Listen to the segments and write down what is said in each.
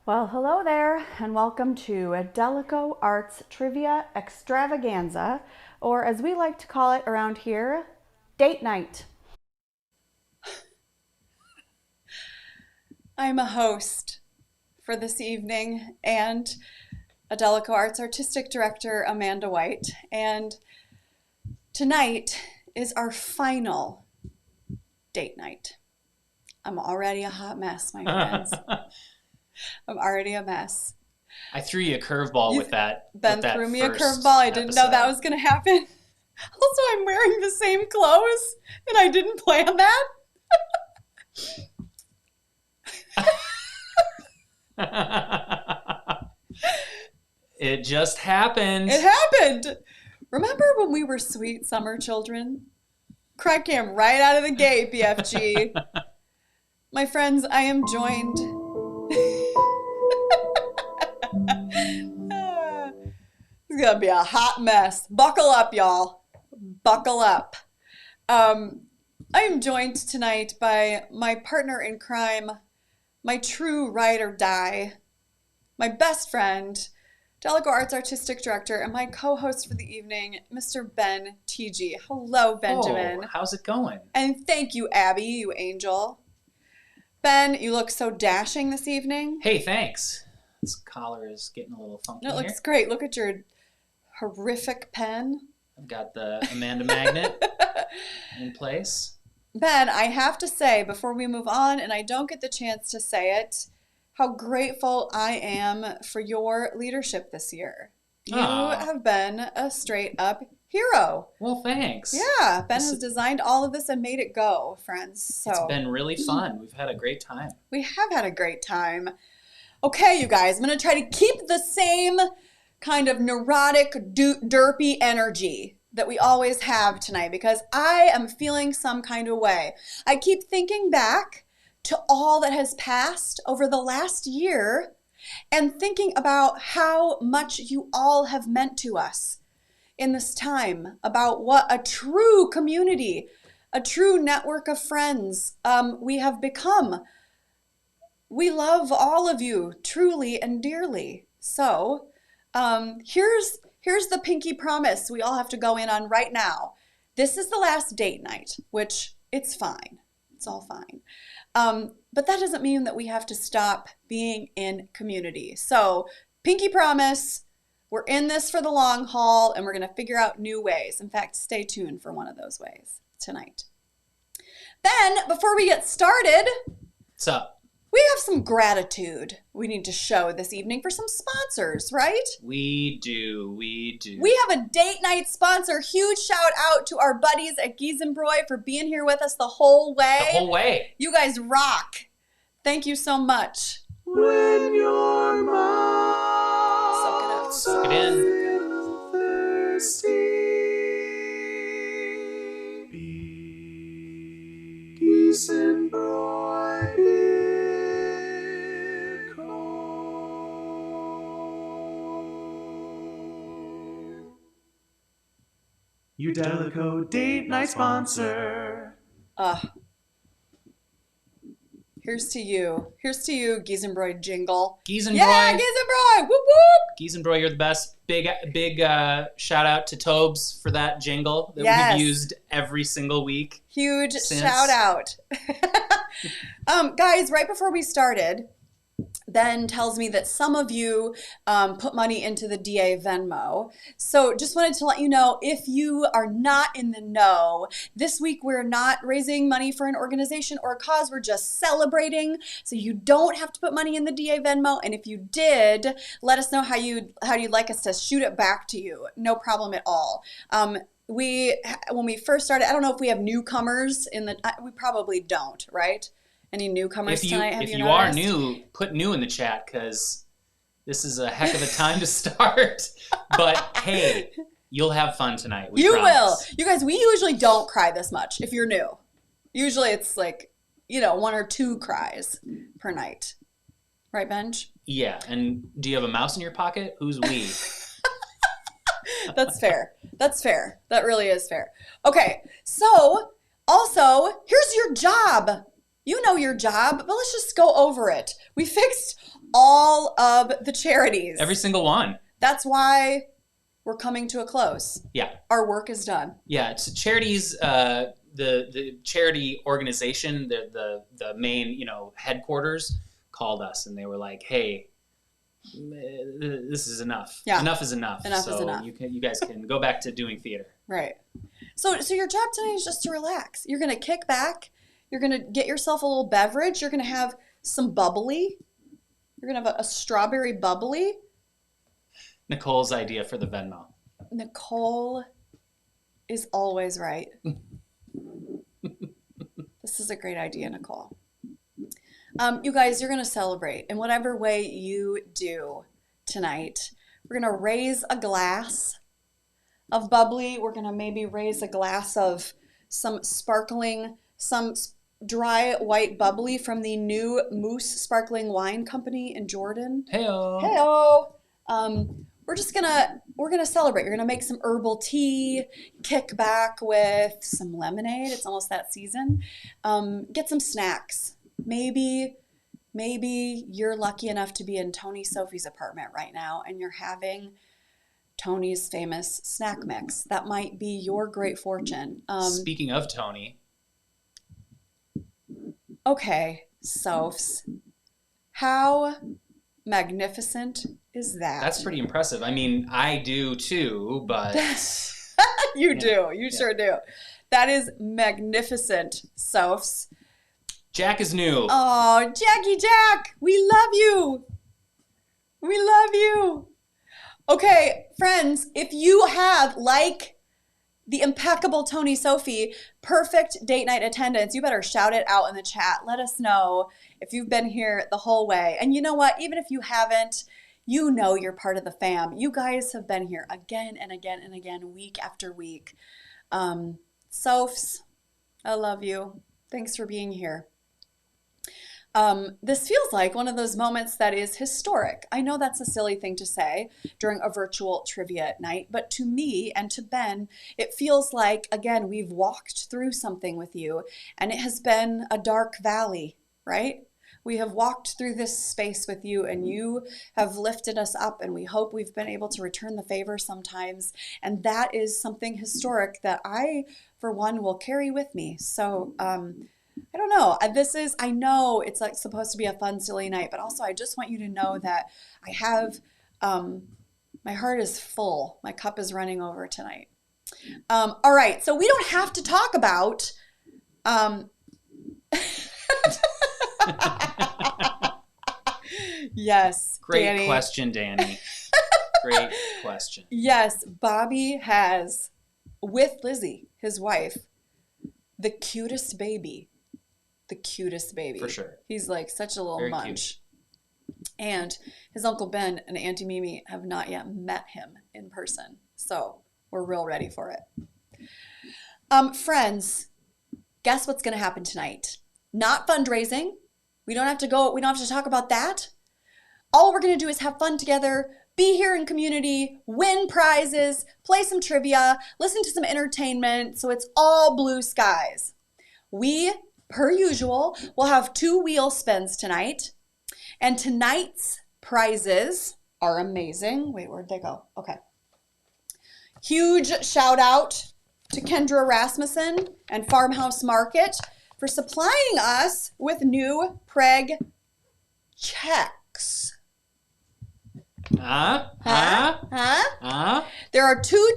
Well, hello there, and welcome to DalekoArts Trivia Extravaganza, or as we like to call it around here, date night. I'm a host for this evening and a DalekoArts artistic director, Amanda White, and tonight is our final date night. I'm already a hot mess, my friends. I'm already a mess. I threw you a curveball with that. Ben with that threw me a first curveball. I didn't know that episode. was going to happen. Also, I'm wearing the same clothes, and I didn't plan that. It just happened. It happened. Remember when we were sweet summer children? Crack cam right out of the gate, BFG. My friends, I am joined. It's gonna be a hot mess. Buckle up, y'all. Buckle up. I am joined tonight by my partner in crime, my true ride or die, my best friend, DalekoArts artistic director, and my co-host for the evening, Mr. Ben TG. Hello, Benjamin. Oh, how's it going? And thank you, Abby, you angel. Ben, you look so dashing this evening. Hey, thanks. This collar is getting a little funky No, it here. looks great. Look at your horrific pen. I've got the Amanda magnet in place. Ben, I have to say, before we move on, and I don't get the chance to say it, how grateful I am for your leadership this year. You Aw. have been a straight up hero. Well, thanks. Yeah, Ben This has designed all of this and made it go, friends. So It's been really fun. We've had a great time. we have had a great time. Okay, you guys, I'm going to try to keep the same kind of neurotic, derpy energy that we always have tonight because I am feeling some kind of way. I keep thinking back to all that has passed over the last year and thinking about how much you all have meant to us in this time, about what a true community, a true network of friends we have become. We love all of you truly and dearly. So here's the pinky promise we all have to go in on right now. This is the last date night, which it's fine. It's all fine. But that doesn't mean that we have to stop being in community. So pinky promise, we're in this for the long haul and we're going to figure out new ways. In fact, stay tuned for one of those ways tonight. Then, before we get started, What's up? we have some gratitude we need to show this evening for some sponsors, right? We do. We We have a date night sponsor. Huge shout out to our buddies at Giesenbroy for being here with us the whole way. The whole way. You guys rock. Thank you so much. When your mouth Soak it up. Soak it in. thirsty, peace and broad beer call. Udelico date night sponsor. Here's to you. Here's to you, Giesenbroy jingle. Giesenbroy. Yeah, Giesenbroy! Whoop whoop! Giesenbroy, you're the best. Big shout out to Tobes for that jingle that Yes. we've used every single week. Huge Since- shout out. Guys, right before we started, Ben tells me that some of you put money into the DA Venmo. So just wanted to let you know, if you are not in the know, this week we're not raising money for an organization or a cause. We're just celebrating. So you don't have to put money in the DA Venmo. And if you did, let us know how you'd like us to shoot it back to you. No problem at all. When we first started, I don't know if we have newcomers we probably don't, right? Any newcomers tonight? If you are new, put new in the chat because this is a heck of a time to start. But hey, you'll have fun tonight. We You will. promise. You guys, we usually don't cry this much if you're new. Usually it's like, one or two cries per night. Right, Benj? Yeah, and do you have a mouse in your pocket? Who's we? That's fair. That's fair. That really is fair. Okay, so also, here's your job. You know your job, but let's just go over it. We fixed all of the charities. Every single one. That's why we're coming to a close. Yeah. Our work is done. Yeah, it's charities. The charity organization, the main headquarters called us, and they were like, "Hey, this is enough. Yeah. Enough is enough. Enough so is enough. You guys can go back to doing theater." Right. So your job tonight is just to relax. You're gonna kick back. You're gonna get yourself a little beverage. You're gonna have some bubbly. You're gonna have a strawberry bubbly. Nicole's idea for the Venmo. Nicole is always right. This is a great idea, Nicole. You guys, you're going to celebrate in whatever way you do tonight. We're going to raise a glass of bubbly. We're going to maybe raise a glass of some sparkling, some dry white bubbly from the new Moose Sparkling Wine Company in Jordan. Heyo. Heyo. We're gonna celebrate. You're gonna make some herbal tea, kick back with some lemonade. It's almost that season. Get some snacks. Maybe you're lucky enough to be in Tony Sophie's apartment right now and you're having Tony's famous snack mix. That might be your great fortune. Speaking of Tony. Okay, Sophs. How magnificent is that? That's pretty impressive. I mean, I do too, but You do. You sure do. That is magnificent, Sophs. Jack is new. Oh, Jackie Jack, we love you. We love you. Okay, friends, if you have, like the impeccable Tony Sophie, perfect date night attendance, you better shout it out in the chat. Let us know if you've been here the whole way. And you know what? Even if you haven't, you know you're part of the fam. You guys have been here again and again and again, week after week. Sophs, I love you. Thanks for being here. This feels like one of those moments that is historic. I know that's a silly thing to say during a virtual trivia night, but to me and to Ben, it feels like, again, we've walked through something with you, and it has been a dark valley, right? We have walked through this space with you, and you have lifted us up, and we hope we've been able to return the favor sometimes, and that is something historic that I, for one, will carry with me. So, I don't know. I know it's like supposed to be a fun, silly night, but also I just want you to know that I have, my heart is full. My cup is running over tonight. All right. So we don't have to talk about, yes. Great Danny. question, Danny. Great question. Yes. Bobby has, with Lizzie, his wife, the cutest baby. The cutest baby. For sure. He's like such a little Very munch. And his Uncle Ben and Auntie Mimi have not yet met him in person. So we're real ready for it. Friends, guess what's going to happen tonight? Not fundraising. We don't have to talk about that. All we're going to do is have fun together, be here in community, win prizes, play some trivia, listen to some entertainment. So it's all blue skies. We, per usual, will have 2 wheel spins tonight. And tonight's prizes are amazing. Wait, where'd they go? Okay. Huge shout out to Kendra Rasmussen and Farmhouse Market for supplying us with new Preg checks. Huh? There are 2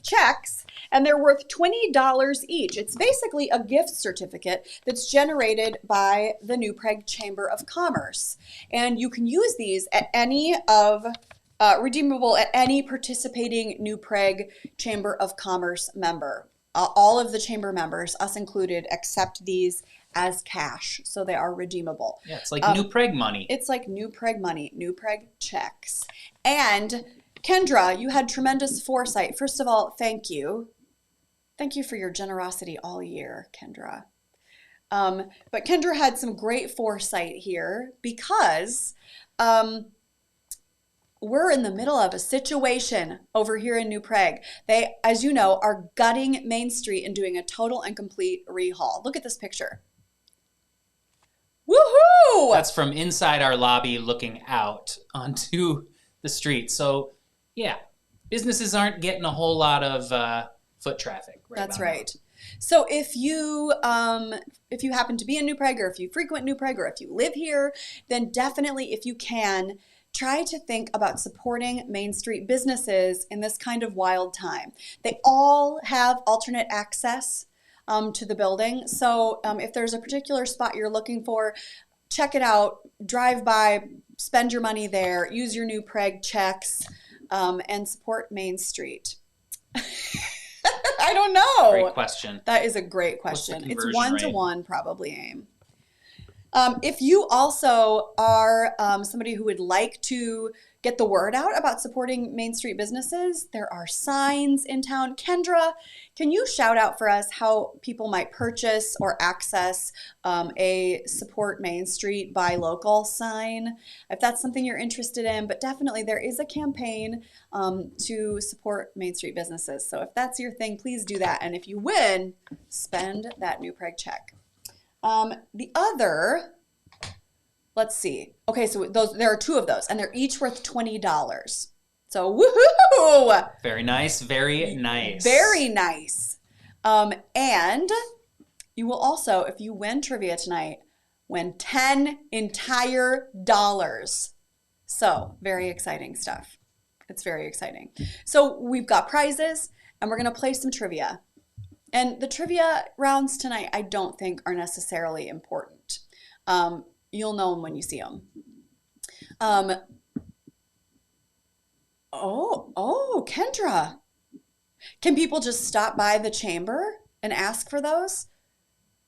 checks, and they're worth $20 each. It's basically a gift certificate that's generated by the New Prague Chamber of Commerce. And you can use these at redeemable at any participating New Prague Chamber of Commerce member. All of the chamber members, us included, accept these as cash, so they are redeemable. Yeah, it's like New Prague money. It's like New Prague money, New Prague checks. And Kendra, you had tremendous foresight. First of all, thank you. Thank you for your generosity all year, Kendra. But Kendra had some great foresight here because we're in the middle of a situation over here in New Prague. They, as you know, are gutting Main Street and doing a total and complete rehaul. Look at this picture. Woohoo! That's from inside our lobby looking out onto the street. So, yeah, businesses aren't getting a whole lot of foot traffic. That's about right. So if you happen to be in New Prague, or if you frequent New Prague, or if you live here, then definitely, if you can, try to think about supporting Main Street businesses in this kind of wild time. They all have alternate access to the building. So if there's a particular spot you're looking for, check it out, drive by, spend your money there, use your New Prague checks, and support Main Street. I don't know. Great question. That is a great What's the question. It's conversion 1-to-1 probably, AIM. If you also are somebody who would like to get the word out about supporting Main Street businesses, there are signs in town. Kendra, can you shout out for us how people might purchase or access a Support Main Street Buy Local sign, if that's something you're interested in? But definitely there is a campaign to support Main Street businesses. So if that's your thing, please do that. And if you win, spend that New Prague check. The other, let's see. Okay, so there are 2 of those, and they're each worth $20. So woohoo! Very nice. Very nice. Very nice. And you will also, if you win trivia tonight, win 10 entire dollars. So very exciting stuff. It's very exciting. So we've got prizes, and we're going to play some trivia. And the trivia rounds tonight, I don't think are necessarily important. You'll know them when you see them. Kendra. Can people just stop by the chamber and ask for those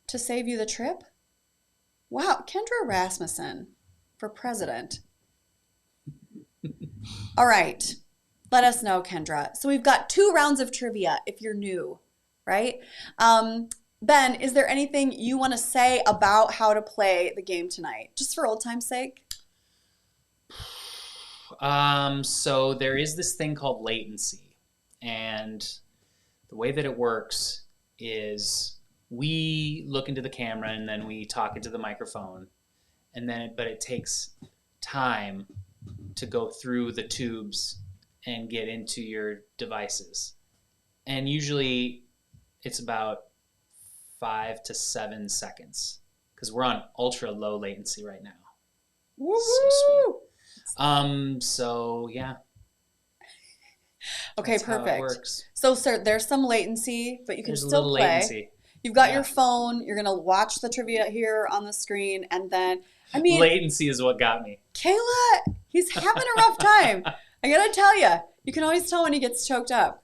to save you the trip? Wow, Kendra Rasmussen for president. All right, let us know, Kendra. So we've got 2 rounds of trivia if you're new. Right? Ben, is there anything you want to say about how to play the game tonight, just for old time's sake? So there is this thing called latency, and the way that it works is we look into the camera and then we talk into the microphone, but it takes time to go through the tubes and get into your devices. And usually it's about 5 to 7 seconds because we're on ultra low latency right now. Woo-woo! So sweet. So yeah. Okay, That's perfect. How it works. So, sir, there's some latency, but you can There's a still little play. latency. You've got Yeah. your phone. You're gonna watch the trivia here on the screen, and then Latency is what got me. Kayla, he's having a rough time. I gotta tell you, you can always tell when he gets choked up.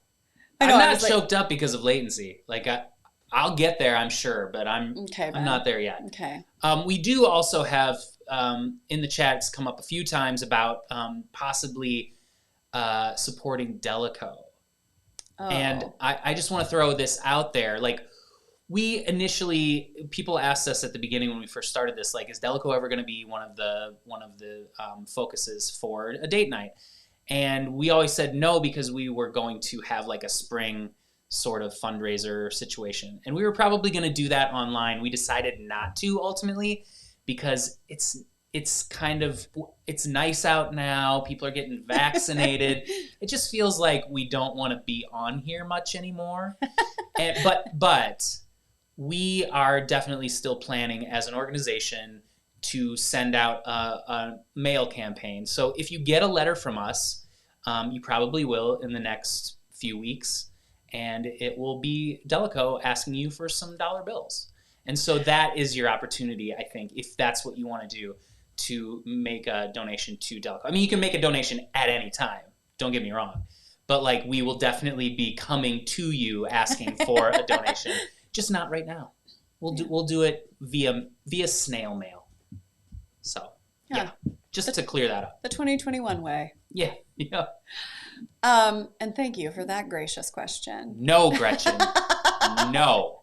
I know, I'm not choked up because of latency. Like I'll get there, I'm sure, but I'm not there yet. Okay. We do also have in the chat, it's come up a few times about possibly supporting Daleco. Oh. And I just want to throw this out there. Like, people asked us at the beginning when we first started this, like, is Daleco ever going to be one of the focuses for a date night? And we always said no, because we were going to have like a spring sort of fundraiser situation. And we were probably going to do that online. We decided not to ultimately because it's nice out now. People are getting vaccinated. It just feels like we don't want to be on here much anymore. But we are definitely still planning as an organization to send out a mail campaign. So if you get a letter from us, you probably will in the next few weeks, and it will be Daleco asking you for some dollar bills. And so that is your opportunity, I think, if that's what you want to do, to make a donation to Daleco. I mean, you can make a donation at any time, don't get me wrong, but like, we will definitely be coming to you asking for a donation, just not right now. We'll do it via snail mail. So, yeah, just to clear that up. The 2021 way. Yeah. And thank you for that gracious question. No, Gretchen. No.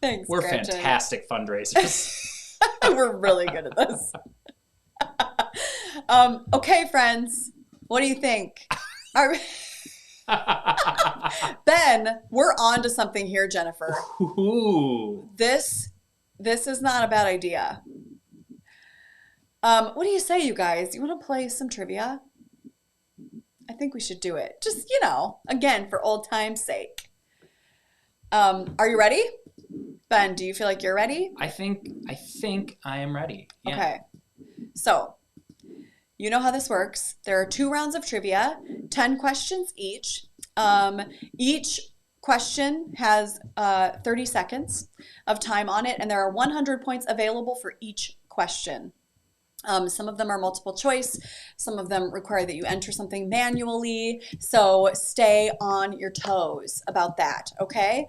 Thanks, We're Gretchen. fantastic fundraisers. We're really good at this. Okay, friends, what do you think? Ben, we're on to something here, Jennifer. Ooh. This This is not a bad idea. What do you say, you guys? You want to play some trivia? I think we should do it. Just, again, for old time's sake. Are you ready? Ben, do you feel like you're ready? I think I am ready. Yeah. Okay. So, you know how this works. There are 2 rounds of trivia, 10 questions each. Each question has 30 seconds of time on it, and there are 100 points available for each question. Some of them are multiple choice. Some of them require that you enter something manually. So stay on your toes about that, okay?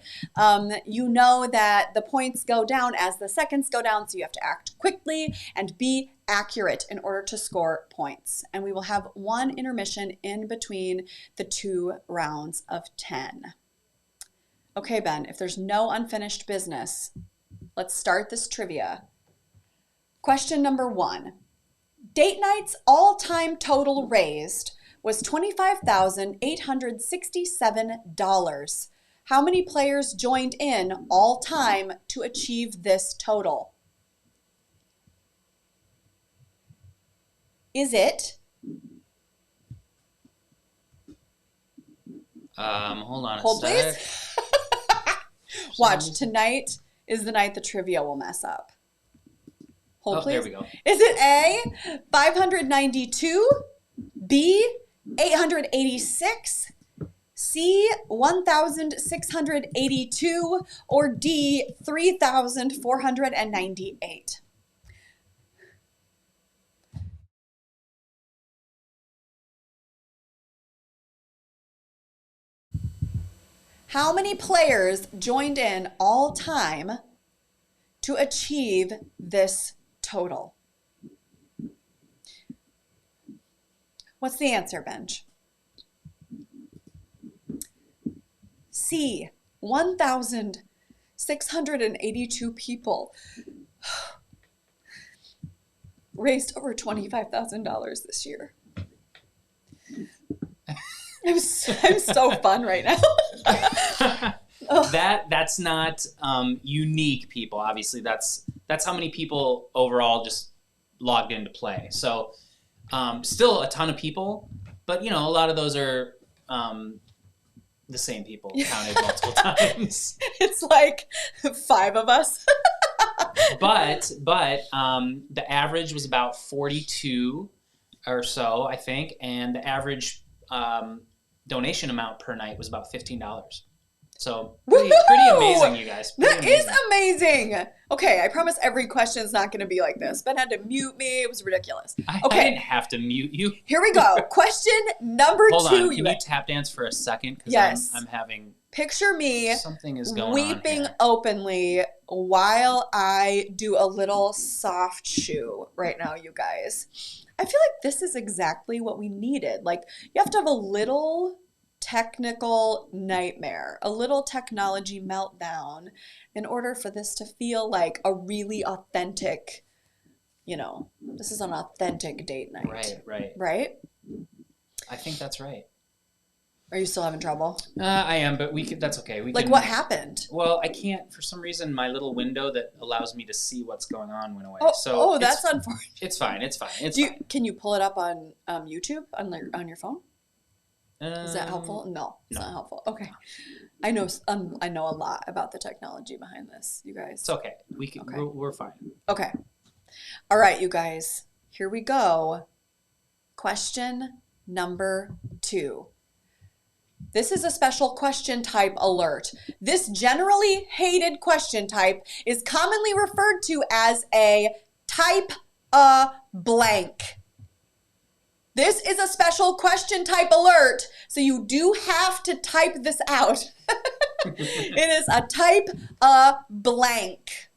You know that the points go down as the seconds go down, so you have to act quickly and be accurate in order to score points. And we will have 1 intermission in between the 2 rounds of 10. Okay, Ben, if there's no unfinished business, let's start this trivia. Question number 1. Date night's all-time total raised was $25,867. How many players joined in all time to achieve this total? Is it hold on hold a please? sec. Watch, tonight is the night the trivia will mess up. Hold, please. There we go. Is it A, 592, B, 886, C, 1,682, or D, 3,498? How many players joined in all time to achieve this total? What's the answer, Benj? C, 1,682 people raised over $25,000 this year. I'm so fun right now. That's not unique people. Obviously, that's how many people overall just logged into play. So still a ton of people, but a lot of those are the same people counted multiple times. It's like 5 of us. but the average was about 42 or so, I think, and the average donation amount per night was about $15. So pretty amazing, you guys. That is amazing. Okay, I promise every question is not going to be like this. Ben had to mute me. It was ridiculous. I Okay, didn't have to mute you. here we go. Question number Hold 2. on. Can you tap dance for a second? Because Yes. I'm having Picture me something is going on weeping here. openly while I do a little soft shoe right now, you guys. I feel like this is exactly what we needed. Like, you have to have a little technical nightmare, a little technology meltdown in order for this to feel like a really authentic, this is an authentic date night. Right? I think that's right. Are you still having trouble? I am, but that's okay. What happened? Well, I can't, for some reason, my little window that allows me to see what's going on went away. That's unfortunate. It's fine. Can you pull it up on YouTube on your phone? Is that helpful? No, it's not helpful. Okay. I know a lot about the technology behind this, you guys. It's okay. Okay. We're fine. Okay. All right, you guys. Here we go. Question number 2. This is a special question type alert. This generally hated question type is commonly referred to as a type a blank. This is a special question type alert, so you do have to type this out. It is a type a blank.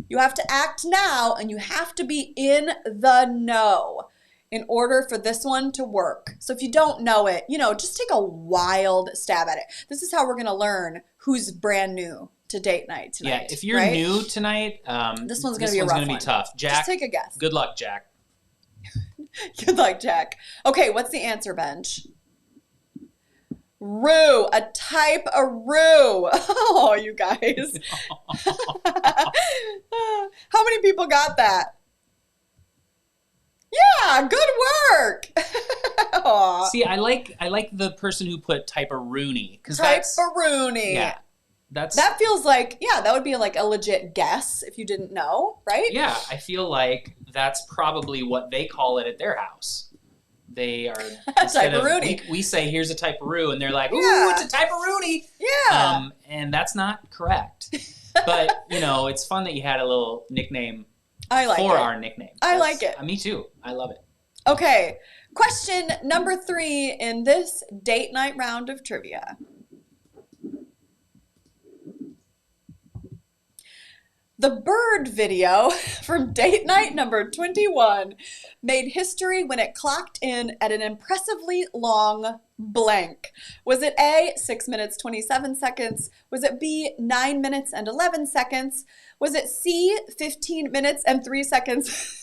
You have to act now, and you have to be in the know in order for this one to work. So if you don't know it, just take a wild stab at it. This is how we're going to learn who's brand new to date night tonight. Yeah, if you're new tonight, this one's going to be a rough one. Be tough. Jack, just take a guess. Good luck, Jack. Good luck, Jack. Okay, what's the answer, Benj? Roo, a type of roo. Oh, you guys. How many people got that? Yeah, good work. Aw. See, I like the person who put type-a-rooney because that's Type-a-rooney. yeah, that's That feels like, yeah, that would be like a legit guess if you didn't know, right? yeah. I feel like that's probably what they call it at their house. They are instead of Type-a-rooney. we say here's a type-a-roo, and they're like, ooh, Yeah. it's a type-a-rooney. Yeah. And that's not correct. But it's fun that you had a little nickname I like for it. our nickname. I like it. Me too. I love it. Okay, question number 3 in this date night round of trivia. The bird video from date night number 21 made history when it clocked in at an impressively long blank. Was it A, 6 minutes 27 seconds? Was it B, 9 minutes and 11 seconds? Was it C, 15 minutes and 3 seconds?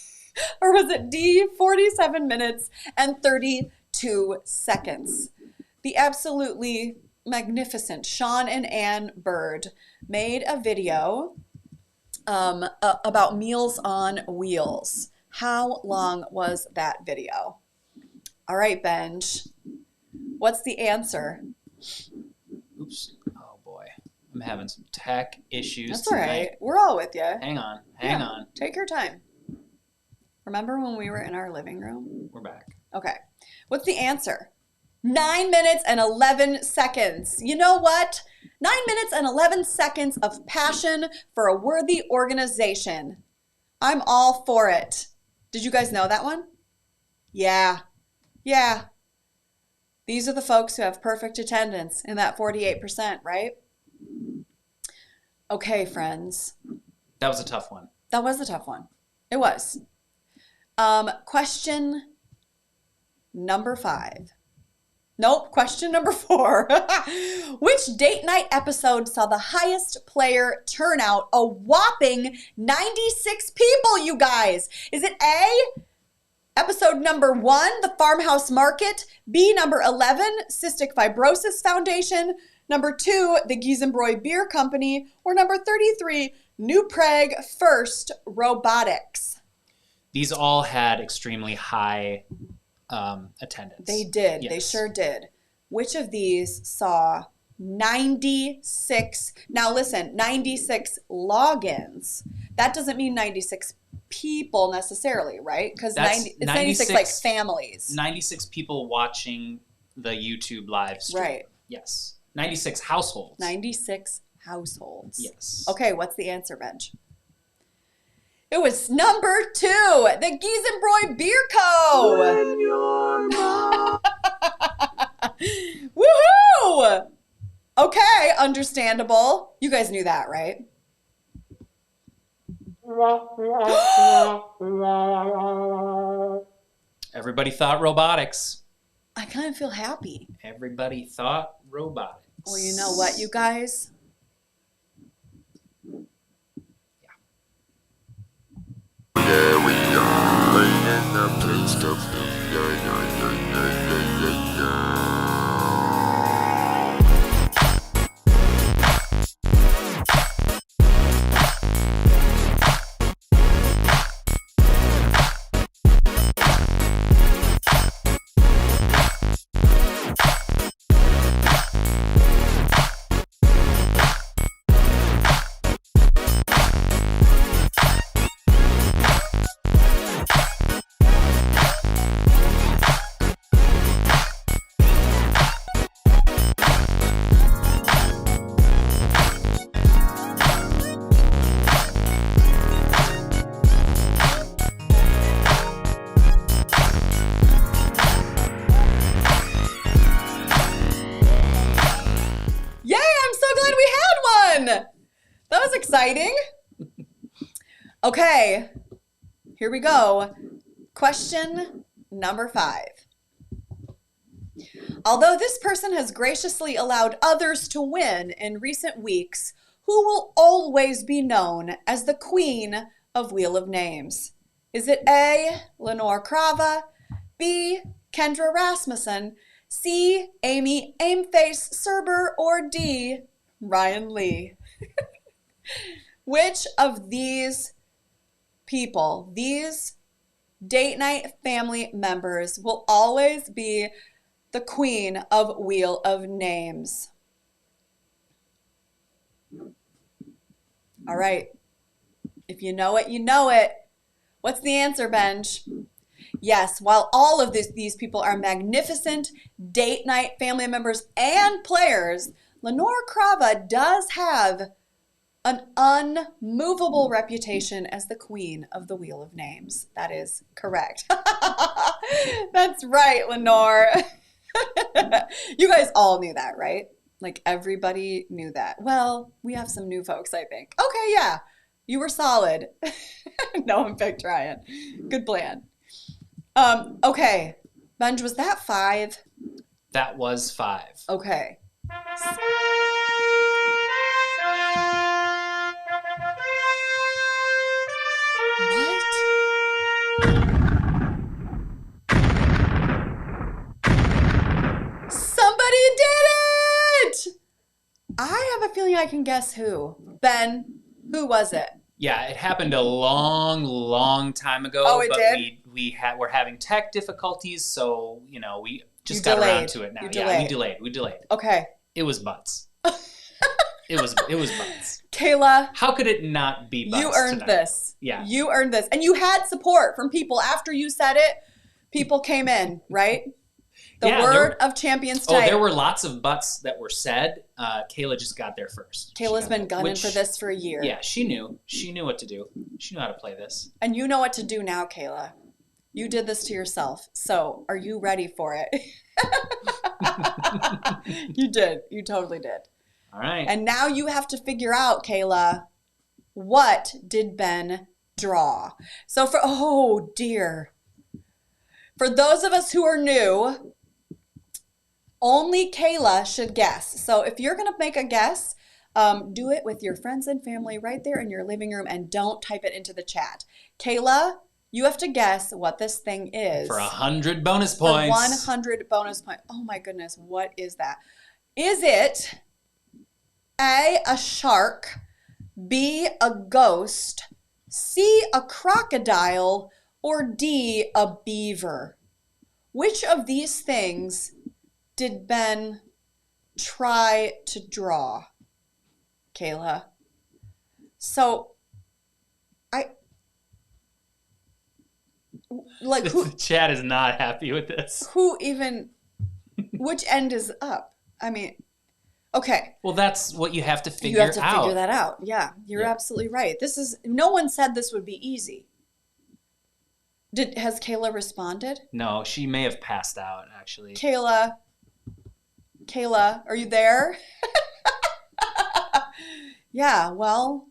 Or was it D, 47 minutes and 32 seconds? The absolutely magnificent Sean and Ann Bird made a video about Meals on Wheels. How long was that video? All right, Benj. What's the answer? Oops. Oh boy. I'm having some tech issues That's all tonight. right. We're all with you. Hang on. Hang Yeah. on. Take your time. Remember when we were in our living room? We're back. Okay. What's the answer? 9 minutes and 11 seconds. You know what? 9 minutes and 11 seconds of passion for a worthy organization. I'm all for it. Did you guys know that one? Yeah. Yeah. These are the folks who have perfect attendance in that 48%, right? Okay, friends. That was a tough one. That was a tough one. It was. Question number 5. Nope, question number 4. Which date night episode saw the highest player turnout? A whopping 96 people, you guys. Is it A, episode number 1, the Farmhouse Market, B, number 11, Cystic Fibrosis Foundation, number 2, the Giesenbroy Beer Company, or number 33, New Prague First Robotics? These all had extremely high attendance. They did. Yes. They sure did. Which of these saw 96? Now listen, 96 logins. That doesn't mean 96 people necessarily, right? Because That's it's 96 like families. 96 people watching the YouTube live stream. Right. Yes. 96 households. 96 households. Yes. Okay, what's the answer, Benj? It was number 2, the Giesenbroy Beer Co. When your mouth Woohoo! Okay, understandable. You guys knew that, right? Everybody thought robotics. I kind of feel happy. Everybody thought robotics. Well, you know what, you guys? Yeah, we are playing the place to be. Yeah, yeah, yeah, yeah, yeah, yeah. Yay, I'm so glad we had one. That was exciting. Okay, here we go. Question number 5. Although this person has graciously allowed others to win in recent weeks, who will always be known as the Queen of Wheel of Names? Is it A, Lenore Krava, B, Kendra Rasmussen, C, Amy Aimface Serber, or D, Ryan Lee? Which of these people, these date night family members, will always be the queen of Wheel of Names? All right. If you know it, you know it. What's the answer, Benj? Yes, while all of these people are magnificent date night family members and players, Lenore Crava does have an unmovable reputation as the queen of the Wheel of Names. That is correct. That's right, Lenore. You guys all knew that, right? Like everybody knew that. Well, we have some new folks, I think. Okay, yeah. You were solid. No one picked Ryan. Good plan. Okay. Benj, was that 5? That was 5. Okay. What? Somebody did it! I have a feeling I can guess who. Ben, who was it? Yeah, it happened a long time ago. Oh, it but did? we're having tech difficulties, so we just You got delayed. around to it now. You Yeah, delayed. we delayed. Okay. It was butts. It was butts. Kayla, How could it not be butts? you earned tonight? this. Yeah. You earned this. And you had support from people after you said it. People came in, right? The Yeah, word of champions Oh, tonight. there were lots of butts that were said. Kayla just got there first. Kayla's been gunning for this for a year. Yeah, she knew. She knew what to do. She knew how to play this. And you know what to do now, Kayla. You did this to yourself. So are you ready for it? You did. You totally did. All right. And now you have to figure out, Kayla, what did Ben draw? So oh dear. For those of us who are new, only Kayla should guess. So if you're going to make a guess, do it with your friends and family right there in your living room and don't type it into the chat. Kayla, you have to guess what this thing is. For 100 bonus points. For 100 bonus points. Oh my goodness, what is that? Is it A, a shark, B, a ghost, C, a crocodile, or D, a beaver? Which of these things did Ben try to draw, Kayla? So, The chat is not happy with this. which end is up? I mean, okay. Well, that's what you have to figure You have to out. figure that out. Yeah, you're absolutely right. No one said this would be easy. Has Kayla responded? No, she may have passed out, actually. Kayla, are you there? Yeah, well,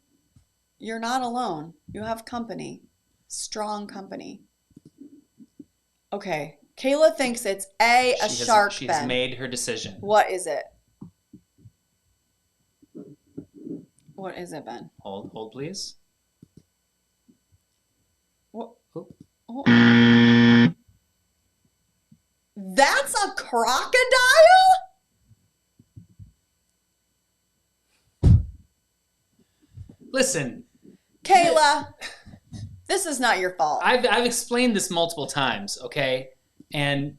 you're not alone. You have company. Strong company. Okay. Kayla thinks it's a shark, She's Ben. made her decision. What is it? What is it, Ben? Hold, please. What? Oh. Oh. That's a crocodile? Listen, Kayla, this is not your fault. I've explained this multiple times, okay? And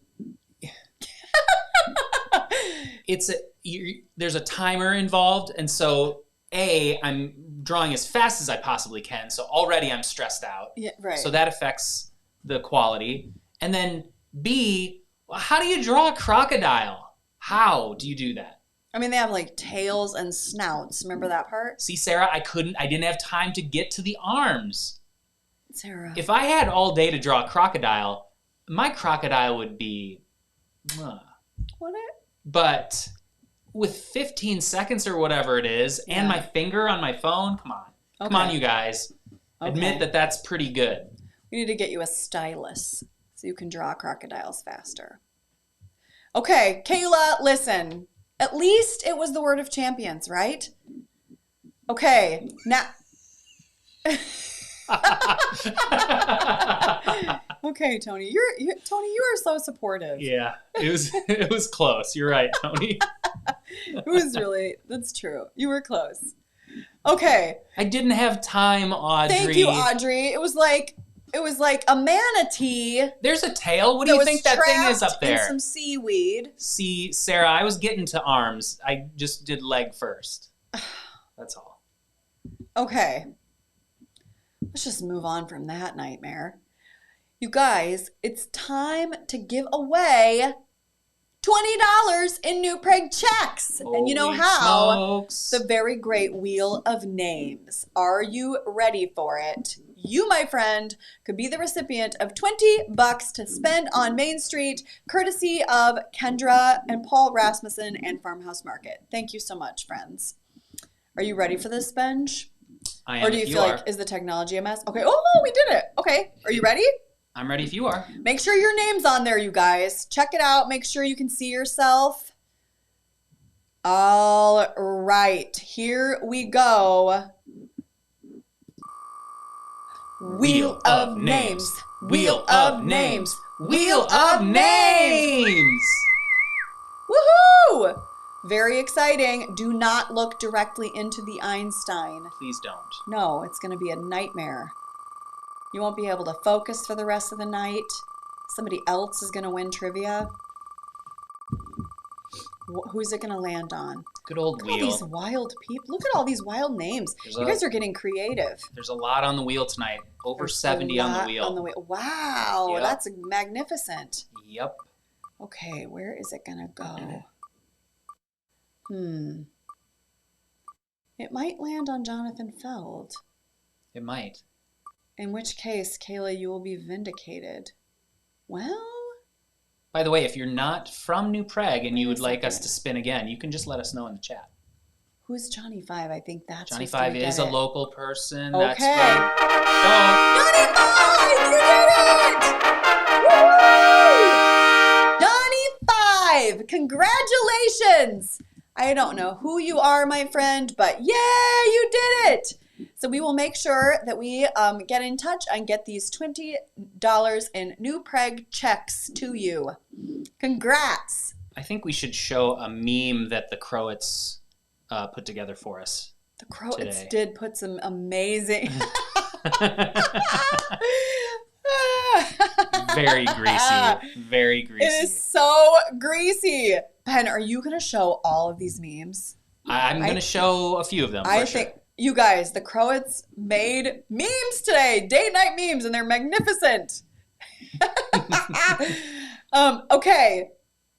there's a timer involved, and so I'm drawing as fast as I possibly can, so already I'm stressed out. Yeah, right. So that affects the quality. And then B, how do you draw a crocodile? How do you do that? I mean, they have like tails and snouts. Remember that part? See, Sarah, I didn't have time to get to the arms. Sarah. If I had all day to draw a crocodile, my crocodile would be... Would it? But with 15 seconds or whatever it is, and my finger on my phone, come on. Come on, you guys. Admit that that's pretty good. We need to get you a stylus so you can draw crocodiles faster. Okay, Kayla, listen. At least it was the word of champions, right? Okay, now... Okay, Tony. Tony, you are so supportive. Yeah, it was close. You're right, Tony. It was really, that's true. You were close. Okay. I didn't have time, Audrey. Thank you, Audrey. It was like a manatee. There's a tail. What do you think that thing is up there? In some seaweed. See, Sarah, I was getting to arms. I just did leg first. That's all. Okay. Let's just move on from that nightmare. You guys, it's time to give away $20 in New Prague checks. And you know Holy how? smokes. The very great Wheel of Names. Are you ready for it? You, my friend, could be the recipient of $20 to spend on Main Street, courtesy of Kendra and Paul Rasmussen and Farmhouse Market. Thank you so much, friends. Are you ready for this, Benj? I am. Or do you feel like, is the technology a mess? Okay. Oh, we did it. Okay. Are you ready? I'm ready if you are. Make sure your name's on there, you guys. Check it out. Make sure you can see yourself. All right. Here we go. Wheel of Names. Wheel of Names. Wheel of Names. Woohoo! Very exciting. Do not look directly into the Einstein. Please don't. No, it's going to be a nightmare. You won't be able to focus for the rest of the night. Somebody else is going to win trivia. Who's it going to land on? Good old Look at wheel. all these wild people. Look at all these wild names. You guys are getting creative. There's a lot on the wheel tonight. Over 70 on the wheel. Wow, Yep. that's magnificent. Yep. Okay, where is it going to go? It might land on Jonathan Feld. It might. In which case, Kayla, you will be vindicated. Well, By the way, if you're not from New Prague and you would like us to spin again, you can just let us know in the chat. who's Johnny Five? I think that's Johnny who's gonna Five get is it. a local person. Okay. That's from Johnny Five! You did it! Woo! Johnny Five! Congratulations! I don't know who you are, my friend, but yeah, you did it! So we will make sure that we get in touch and get these $20 in New Prague checks to you. Congrats! I think we should show a meme that the Croats put together for us. The Croats today. did put some amazing... Very greasy. Very greasy. It is so greasy. Ben, are you going to show all of these memes? I'm going to show a few of them. I for think, sure. you guys, the Croats made memes today, date night memes, and they're magnificent. Okay,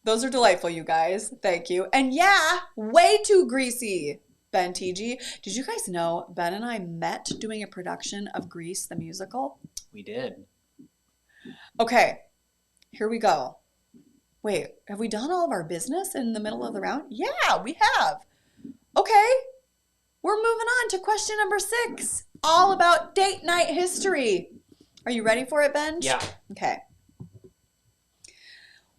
those are delightful, you guys. Thank you. And yeah, way too greasy, Ben TG. Did you guys know Ben and I met doing a production of Grease the musical? We did. Okay, here we go. Wait, have we done all of our business in the middle of the round? Yeah, we have. Okay, we're moving on to question number 6, all about date night history. Are you ready for it, Ben? Yeah. Okay.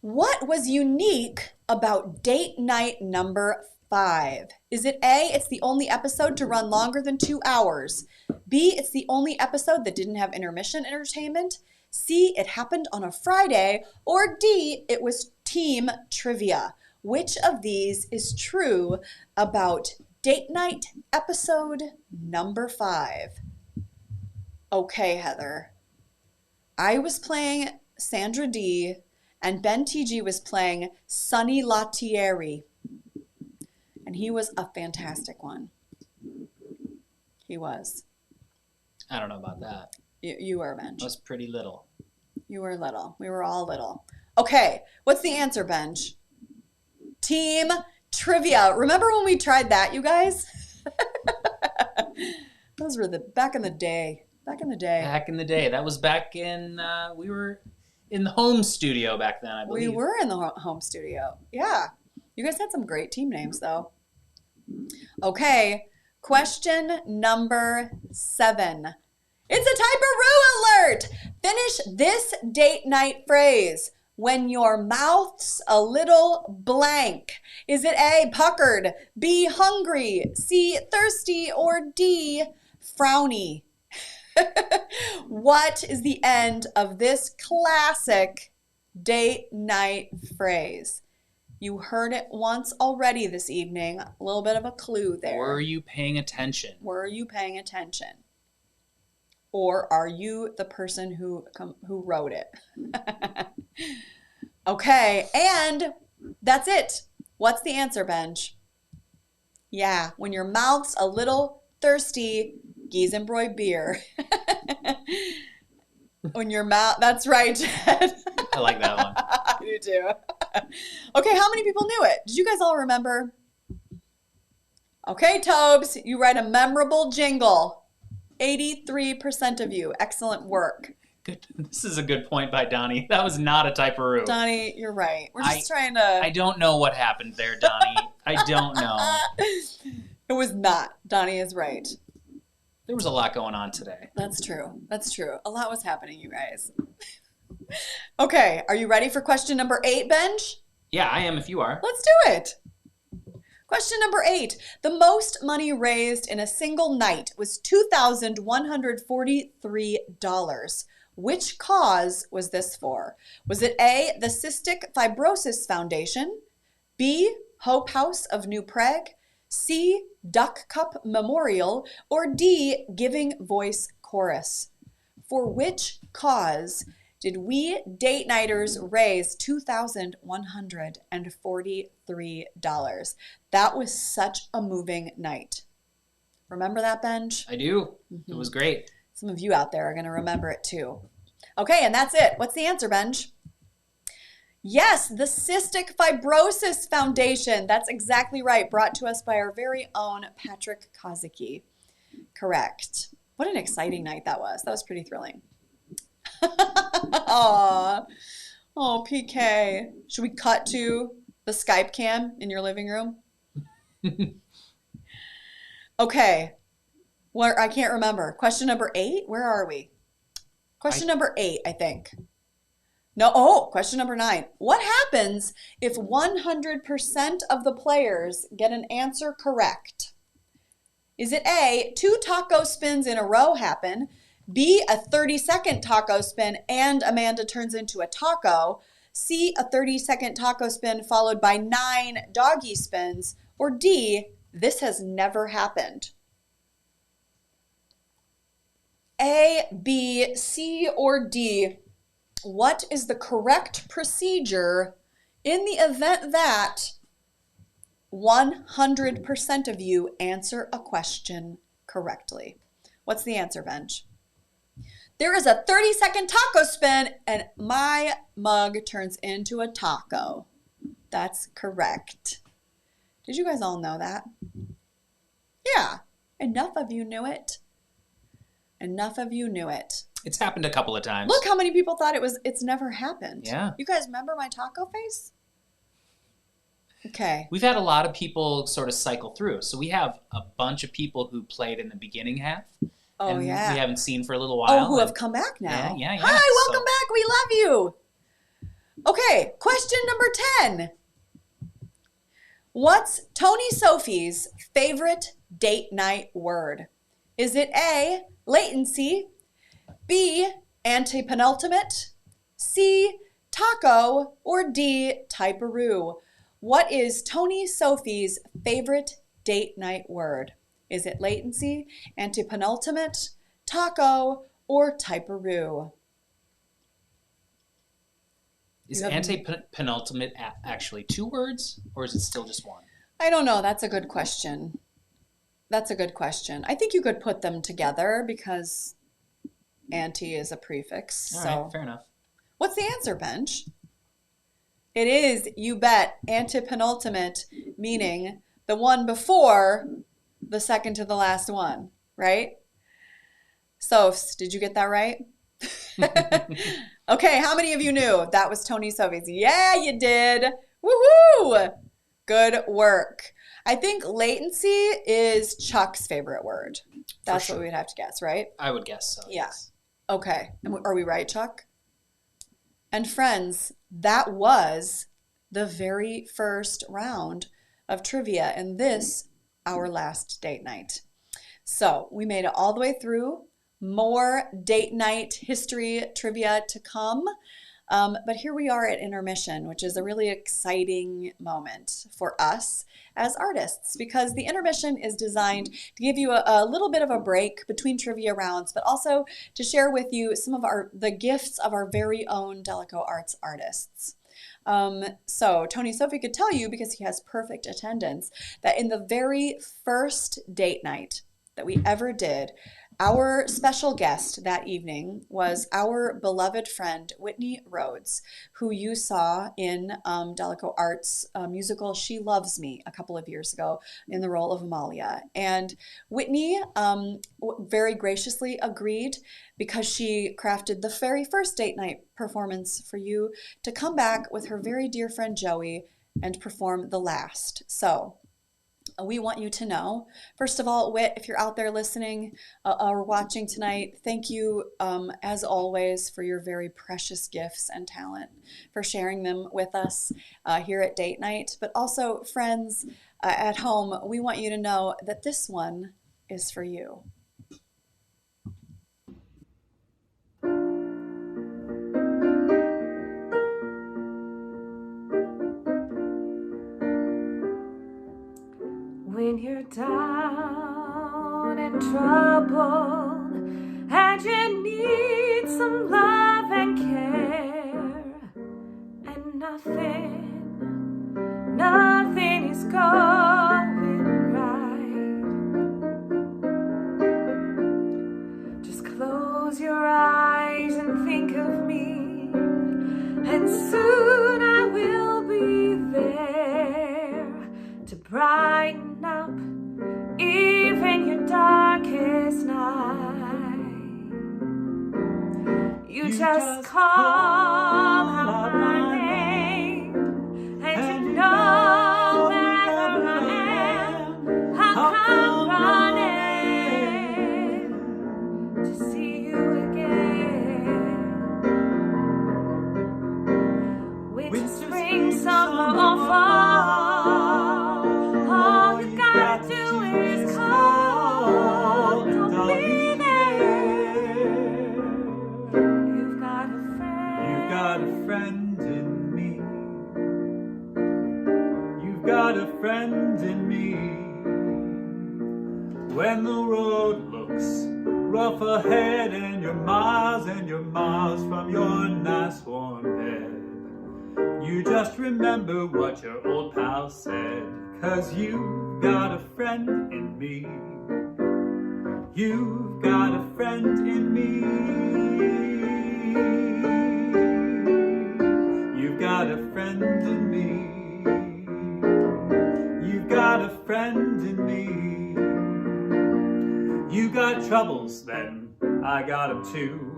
What was unique about date night number 5? Is it A, it's the only episode to run longer than 2 hours? B, it's the only episode that didn't have intermission entertainment? C, it happened on a Friday? Or D, it was team trivia? Which of these is true about date night episode number 5? Okay, Heather. I was playing Sandra D, and Ben TG was playing Sonny Lattieri. And he was a fantastic one. He was. I don't know about that. You were, Benj. I was pretty little. You were little. We were all little. Okay, what's the answer, Benj? Team trivia. Remember when we tried that, you guys? Those were back in the day. Back in the day. Back in the day. That was back in, we were in the home studio back then, I We believe. were in the home studio. Yeah. You guys had some great team names, though. Okay, question number 7. It's a type-a-roo alert! Finish this date night phrase. When your mouth's a little blank. Is it A, puckered, B, hungry, C, thirsty, or D, frowny? What is the end of this classic date night phrase? You heard it once already this evening. A little bit of a clue there. Were you paying attention? Were you paying attention? Or are you the person who wrote it? Okay, and that's it. What's the answer, Benj? Yeah, when your mouth's a little thirsty, Giesenbräu beer. When your mouth, that's right, Jed. I like that one. I do too. Okay, how many people knew it? Did you guys all remember? Okay, Tobes, you write a memorable jingle. 83% of you. Excellent work. Good. This is a good point by Donnie. That was not a typeroo. Donnie, you're right. We're just trying to... I don't know what happened there, Donnie. I don't know. It was not. Donnie is right. There was a lot going on today. That's true. That's true. A lot was happening, you guys. Okay, are you ready for question number 8, Benj? Yeah, I am if you are. Let's do it. Question number 8. The most money raised in a single night was $2,143. Which cause was this for? Was it A, the Cystic Fibrosis Foundation, B, Hope House of New Prague, C, Duck Cup Memorial, or D, Giving Voice Chorus? For which cause did we date nighters raise $2,143? That was such a moving night. Remember that, Benj? I do. It was great. Some of you out there are going to remember it too. Okay, and that's it. What's the answer, Benj? Yes, the Cystic Fibrosis Foundation. That's exactly right. Brought to us by our very own Patrick Kozicki. Correct. What an exciting night that was. That was pretty thrilling. Aww. Oh, PK. Should we cut to the Skype cam in your living room? Okay. Where I can't remember. Question number 8? Where are we? Question number 8, I think. No, question number 9. What happens if 100% of the players get an answer correct? Is it A, 2 taco spins in a row happen, B, a 30-second taco spin and Amanda turns into a taco, C, a 30-second taco spin followed by 9 doggy spins, or D, this has never happened? A, B, C, or D. What is the correct procedure in the event that 100% of you answer a question correctly? What's the answer, Benj? There is a 30-second taco spin and my mug turns into a taco. That's correct. Did you guys all know that? Yeah, enough of you knew it. Enough of you knew it. It's happened a couple of times. Look how many people thought it's never happened. Yeah. You guys remember my taco face? Okay. We've had a lot of people sort of cycle through. So we have a bunch of people who played in the beginning half. Oh, and yeah. we haven't seen for a little while. Oh, who have come back now. Yeah. Hi, welcome back. We love you. Okay, question number 10. What's Tony Sophie's favorite date night word? Is it A, latency, B, antepenultimate, C, taco, or D, typeroo? What is Tony Sophie's favorite date night word? Is it latency, antepenultimate, taco, or typeroo? Is antepenultimate actually 2 words, or is it still just 1? I don't know. That's a good question. That's a good question. I think you could put them together because ante is a prefix. All so right, fair enough. What's the answer, Benj? It is, you bet, antepenultimate, meaning the one before the second to the last one, right? Sophs, did you get that right? Okay, how many of you knew that was Tony Sophie's? Yeah, you did. Woohoo! Good work. I think latency is Chuck's favorite word. That's sure. what we'd have to guess, right? I would guess so. Yeah. Yes. Okay. Are we right, Chuck? And friends, that was the very first round of trivia in this, our last date night. So we made it all the way through. More date night history trivia to come. But here we are at intermission, which is a really exciting moment for us as artists, because the intermission is designed to give you a little bit of a break between trivia rounds, but also to share with you some of the gifts of our very own DalekoArts artists. So Tony Sophie could tell you, because he has perfect attendance, that in the very first date night that we ever did, our special guest that evening was our beloved friend, Whitney Rhodes, who you saw in DalekoArts' musical She Loves Me a couple of years ago in the role of Amalia. And Whitney very graciously agreed, because she crafted the very first date night performance for you, to come back with her very dear friend Joey and perform the last. So we want you to know, first of all, Whit, if you're out there listening or watching tonight, thank you, as always, for your very precious gifts and talent, for sharing them with us here at Date Night. But also, friends at home, we want you to know that this one is for you. When you're down and troubled and you need some love and care, and nothing is going right, just close your eyes and think of me, and soon I will be there to brighten up even your darkest night. You just call out my name, and you know wherever I am, I'll come running to see you again. Winter, spring, summer, or fall, friend in me. When the road looks rough ahead and you're miles from your nice warm bed, you just remember what your old pal said, 'cause you've got a friend in me. You've got a friend in me. You've got a friend in me. Got a friend in me. You got troubles, then I got them too.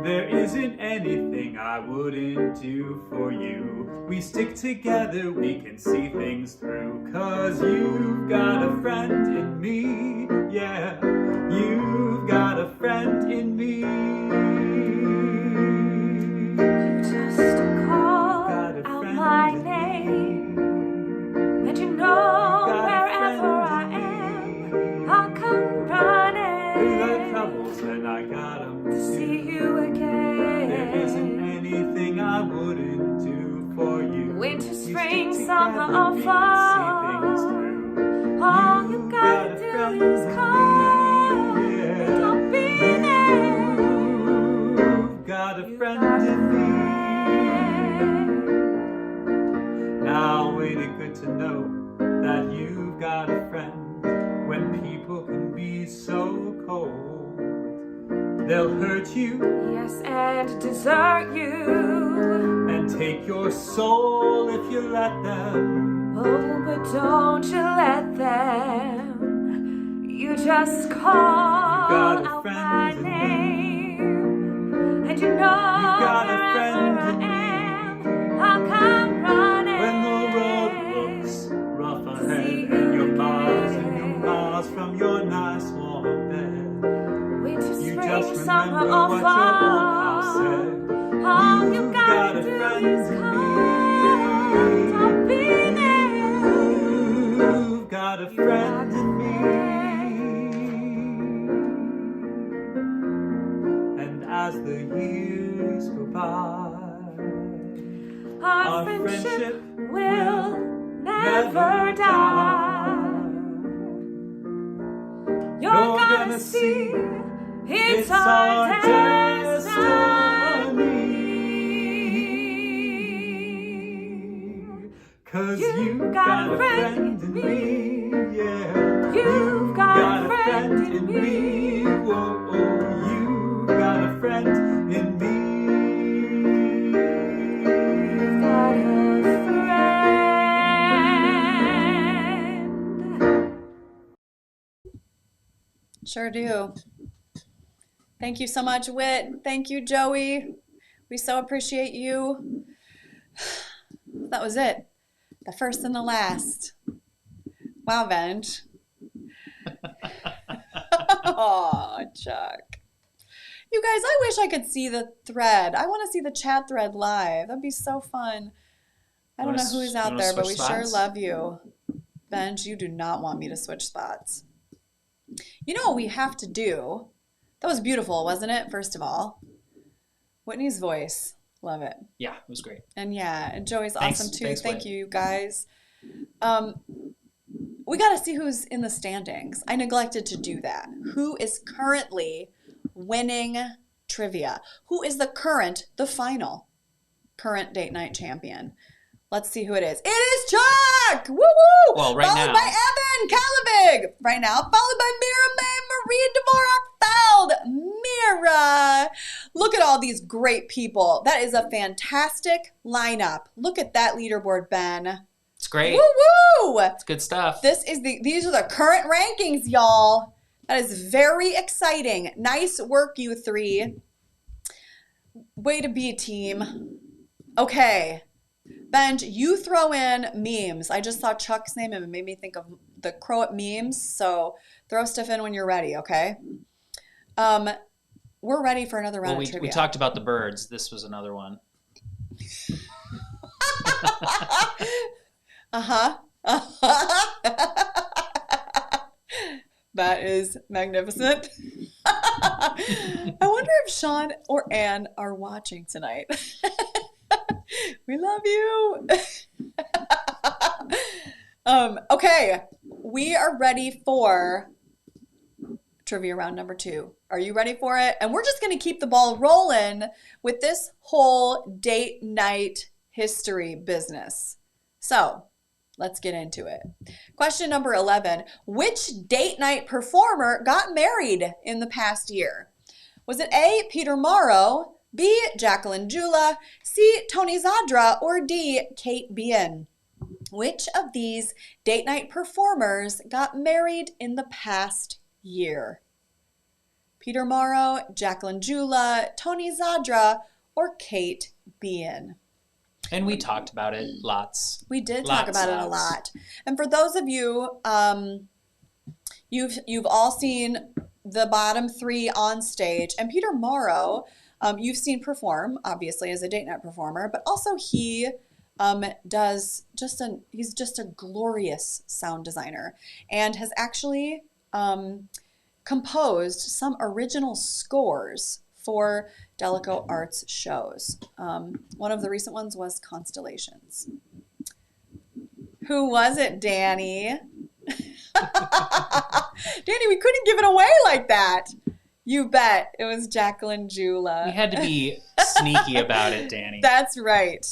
There isn't anything I wouldn't do for you. We stick together, we can see things through, 'cause you've got a friend in me. Yeah, you've got a friend in me. You just call out my name, and you know wherever I am, I'll come running. You got troubles and I got them to see you again. There isn't anything I wouldn't do for you. Winter, spring, summer, or fall, all you gotta do is call, and I'll be there. You've got a friend in me. Now ain't it good to know that you've got a friend when people can be so cold? They'll hurt you, yes, and desert you, and take your soul if you let them. oh, but don't you let them. You just call out my name, and you know wherever I am, I'll come running. When the road looks rough ahead and you're miles from your nice warm bed, Winter, you spring, just summer, remember or what your old pal fall, said. all you You've gotta got a do friend is in call, me. I'll be there. You've got a friend in me. And as the years go by, Our friendship will never die. You're gonna see it's our destiny. 'Cause you've got a friend in me, yeah. You've got a friend in me. Whoa, you've got a friend in me. You've got a friend. Sure do. Thank you so much, Whit. Thank you, Joey. We so appreciate you. That was it. The first and the last. Wow, Benj. Oh, Chuck. You guys, I wish I could see the thread. I want to see the chat thread live. That'd be so fun. I don't know who's out there, but we sure love you. Benj, you do not want me to switch spots. You know what we have to do? That was beautiful, wasn't it? First of all, Whitney's voice. Love it. Yeah, it was great. And yeah, and Joey's Thanks- awesome too. thanks, Thank Whit. you, you guys. We got to see who's in the standings. I neglected to do that. Who is currently winning trivia? Who is the final current date night champion? Let's see who it is. It is Chuck! Woo woo! Well, right followed now- by Evan Calavig. Right now, followed by Mira May, Marie Dvorak-Feld. Mira! Look at all these great people. That is a fantastic lineup. Look at that leaderboard, Ben. It's great. Woo woo! It's good stuff. These are the current rankings, y'all. That is very exciting. Nice work, you three. Way to be, team. Okay. Benj, you throw in memes. I just saw Chuck's name and it made me think of the Croat memes. So throw stuff in when you're ready, okay? We're ready for another round Well, of trivia. we talked about the birds. This was another one. That is magnificent. I wonder if Sean or Ann are watching tonight. We love you. Okay, we are ready for trivia round number 2. Are you ready for it? And we're just going to keep the ball rolling with this whole date night history business. So let's get into it. Question number 11. Which date night performer got married in the past year? Was it A, Peter Morrow, B, Jacqueline Jula, C, Tony Zadra, or D, Kate Bien? Which of these date night performers got married in the past year? Peter Morrow, Jacqueline Jula, Tony Zadra, or Kate Bien? And we talked about it lots. We did talk about it a lot. And for those of you, you've all seen the bottom 3 on stage. And Peter Morrow, you've seen perform, obviously, as a date night performer, but also he he's just a glorious sound designer and has actually composed some original scores for DalekoArts shows. One of the recent ones was Constellations. Who was it, Danny? Danny, we couldn't give it away like that. You bet. It was Jacqueline Jula. We had to be sneaky about it, Danny. That's right.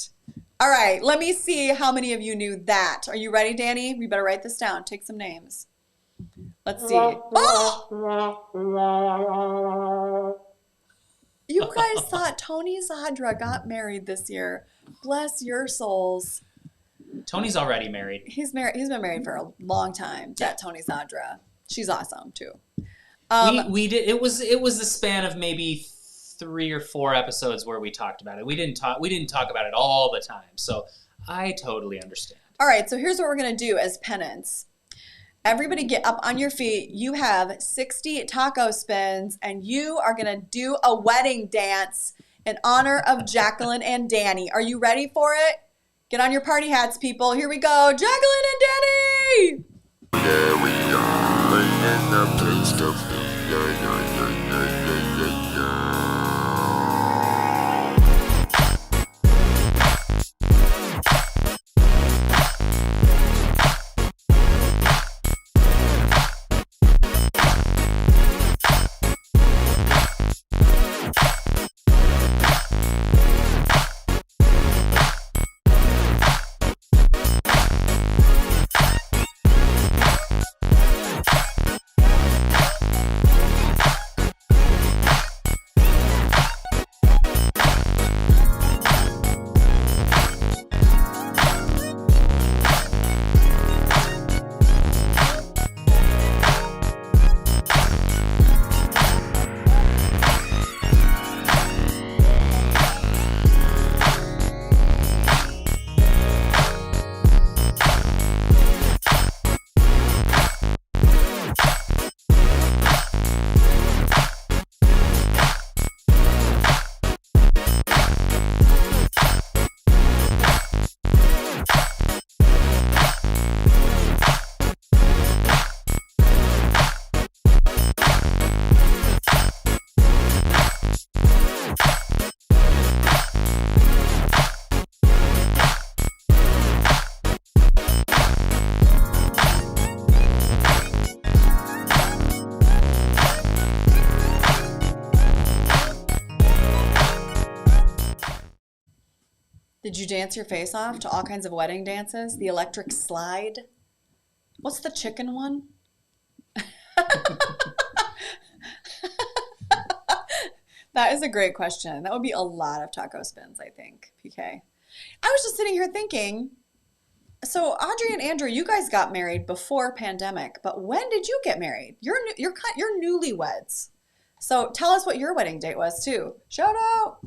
All right, let me see how many of you knew that. Are you ready, Danny? We better write this down. Take some names. Let's see. Oh! You guys thought Tony Zadra got married this year. Bless your souls. Tony's already married. He's married. He's been married for a long time. That Tony Zadra. She's awesome too. We did. It was the span of maybe 3 or 4 episodes where we talked about it. We didn't talk about it all the time. So I totally understand. All right. So here's what we're gonna do as penance. Everybody get up on your feet. You have 60 taco spins, and you are going to do a wedding dance in honor of Jacqueline and Danny. Are you ready for it? Get on your party hats, people. Here we go. Jacqueline and Danny! There we are, right in the place to be. Did you dance your face off to all kinds of wedding dances? The electric slide? What's the chicken one? That is a great question. That would be a lot of taco spins, I think, PK. I was just sitting here thinking, so Audrey and Andrew, you guys got married before pandemic, but when did you get married? You're newlyweds. So tell us what your wedding date was too. Shout out.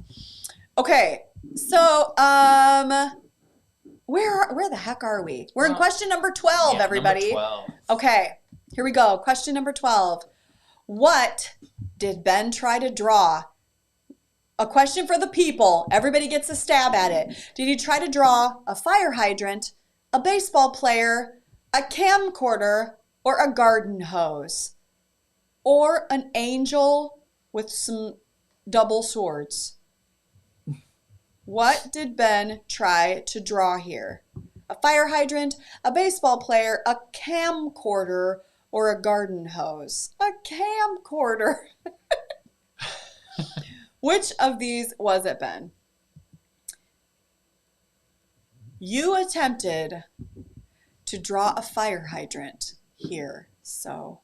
Okay, so where the heck are we? We're in question number 12, Yeah, everybody. Number 12. Okay, here we go. Question number 12. What did Ben try to draw? A question for the people. Everybody gets a stab at it. Did he try to draw a fire hydrant, a baseball player, a camcorder, or a garden hose? Or an angel with some double swords? What did Ben try to draw here? A fire hydrant, a baseball player, a camcorder, or a garden hose? A camcorder. Which of these was it, Ben? You attempted to draw a fire hydrant here, so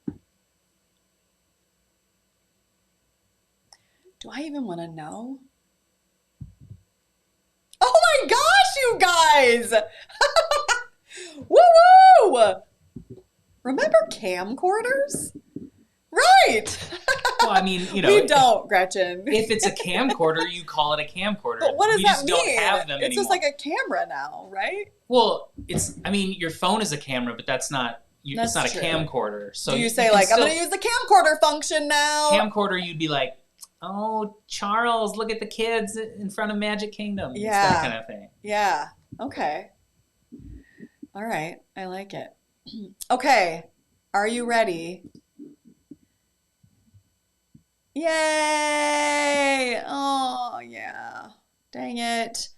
do I even want to know? Oh my gosh, you guys! Woo-woo! Remember camcorders? Right! Well, I mean, you know, We don't, Gretchen. if it's a camcorder, you call it a camcorder. But what does we that just mean? don't have them It's anymore. just like a camera now, right? Well, I mean, your phone is a camera, but that's not. That's it's not true. a camcorder. So Do you say can like, I'm still- going to use the camcorder function now? camcorder? You'd be like, oh, Charles, look at the kids in front of Magic Kingdom. It's Yeah. that kind of thing. Yeah. Okay. All right. I like it. Okay. Are you ready? Yay! Oh, yeah. Dang it.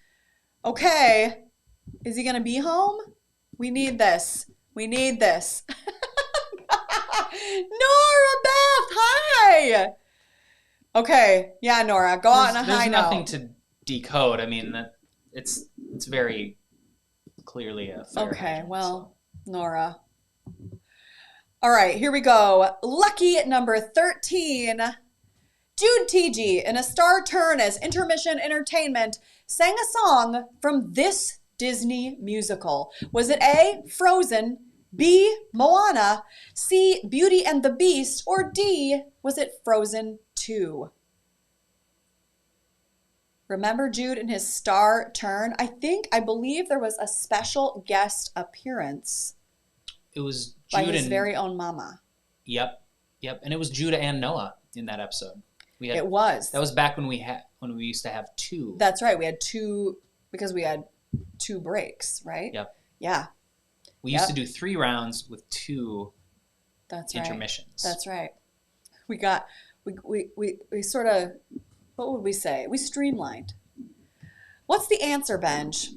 Okay. Is he going to be home? We need this. We need this. Nora Beth, hi! Okay. Yeah, Nora, go out on a There's high nothing note. to decode. I mean, it's very clearly a fire Okay, hydrant, well, Nora. All right, here we go. Lucky number 13. Jude TG, in a star turn as intermission entertainment, sang a song from this Disney musical. Was it A, Frozen, B, Moana, C, Beauty and the Beast, or D, was it Frozen 2? Remember Jude in his star turn? I believe there was a special guest appearance It was by Jude his and very own mama. Yep, and it was Judah and Noah in that episode. We had It was. that was back when we used to have two. That's right. We had two, because we had two breaks, right? Yep. Yeah, We used Yep. to do 3 rounds with 2 that's right. intermissions. That's right. We sort of, what would we say? We streamlined. What's the answer, Benj?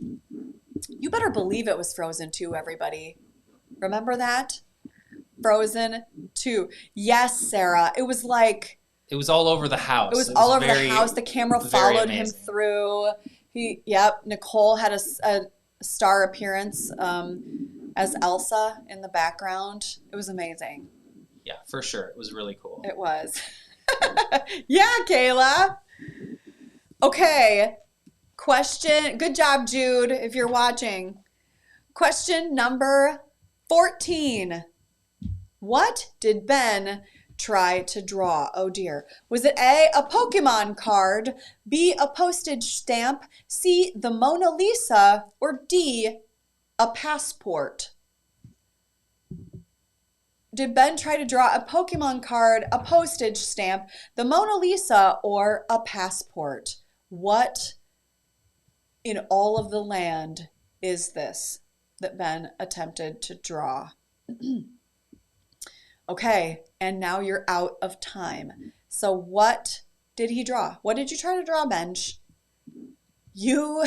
You better believe it was Frozen 2, everybody. Remember that? Frozen 2. Yes, Sarah. It was like, It was all over the house. it was all over very- the house. The camera very followed him amazing. through. Nicole had a star appearance as Elsa in the background. It was amazing. Yeah, for sure. It was really cool. It was. Yeah, Kayla. Okay. Question. Good job, Jude, if you're watching. Question number 14. What did Ben try to draw? Oh dear. Was it A, a Pokemon card, B, a postage stamp, C, the Mona Lisa, or D, a passport? Did Ben try to draw a Pokemon card, a postage stamp, the Mona Lisa, or a passport? What in all of the land is this that Ben attempted to draw? Okay, and now you're out of time. So what did he draw? What did you try to draw, Benj? You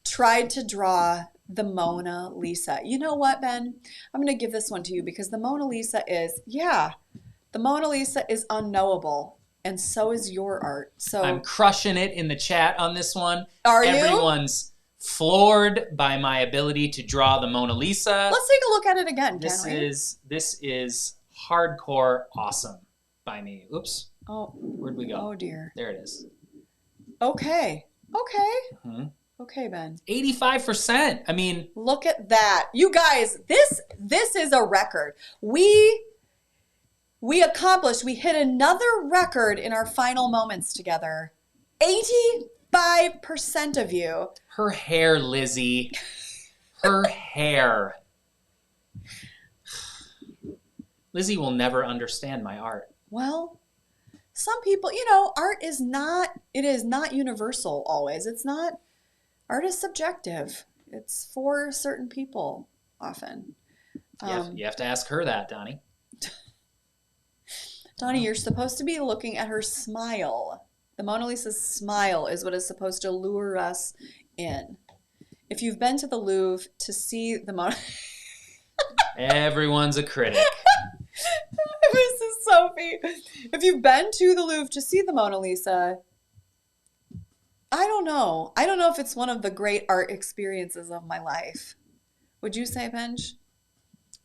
tried to draw the Mona Lisa. You know what, Ben? I'm going to give this one to you because the Mona Lisa is, the Mona Lisa is unknowable, and so is your art. So I'm crushing it in the chat on this one. Are you? Everyone's floored by my ability to draw the Mona Lisa. Let's take a look at it again, This can we? is hardcore awesome by me. Oops. Oh, Where'd we go? oh dear. There it is. Okay. Okay. Mhm. Okay, Ben. 85%. I mean, Look at that. You guys, this is a record. We accomplished, we hit another record in our final moments together. 85% of you. her hair, Lizzie. Her hair. Lizzie will never understand my art. Well, some people, art is not universal always. It's not, art is subjective. It's for certain people often. You have to ask her that, Donnie. Donnie, you're supposed to be looking at her smile. The Mona Lisa's smile is what is supposed to lure us in. If you've been to the Louvre to see the Mona... Everyone's a critic. Mrs. Sophie, if you've been to the Louvre to see the Mona Lisa, I don't know. I don't know if it's one of the great art experiences of my life. Would you say, Benj?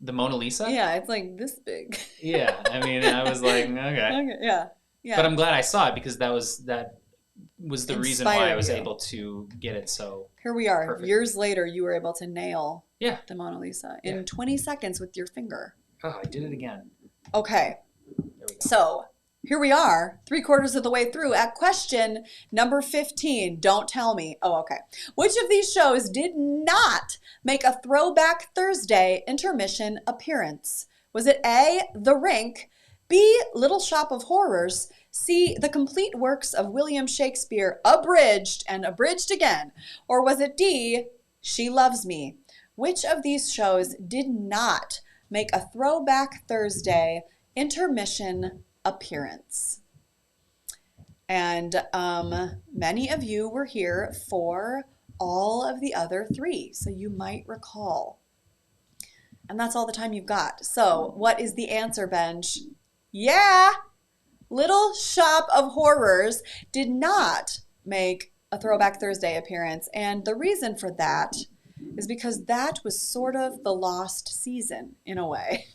The Mona Lisa? Yeah, it's like this big. Yeah, I mean, I was like, okay. Okay, yeah. Yeah. But I'm glad I saw it because that was the reason why I Inspired was you. able to get it so. Here we are. Perfect. Years later, you were able to nail Yeah. the Mona Lisa in Yeah. 20 seconds with your finger. Oh, I did it again. Okay, There we go. so here we are, 3/4 of the way through at question number 15. Don't tell me. Oh, okay. Which of these shows did not make a Throwback Thursday intermission appearance? Was it A, The Rink, B, Little Shop of Horrors, C, the complete works of William Shakespeare abridged and abridged again, or was it D, She Loves Me? Which of these shows did not make a Throwback Thursday intermission appearance? And many of you were here for all of the other three, so you might recall. And that's all the time you've got. So what is the answer, Benj? Yeah, Little Shop of Horrors did not make a Throwback Thursday appearance. And the reason for that is because that was sort of the lost season in a way.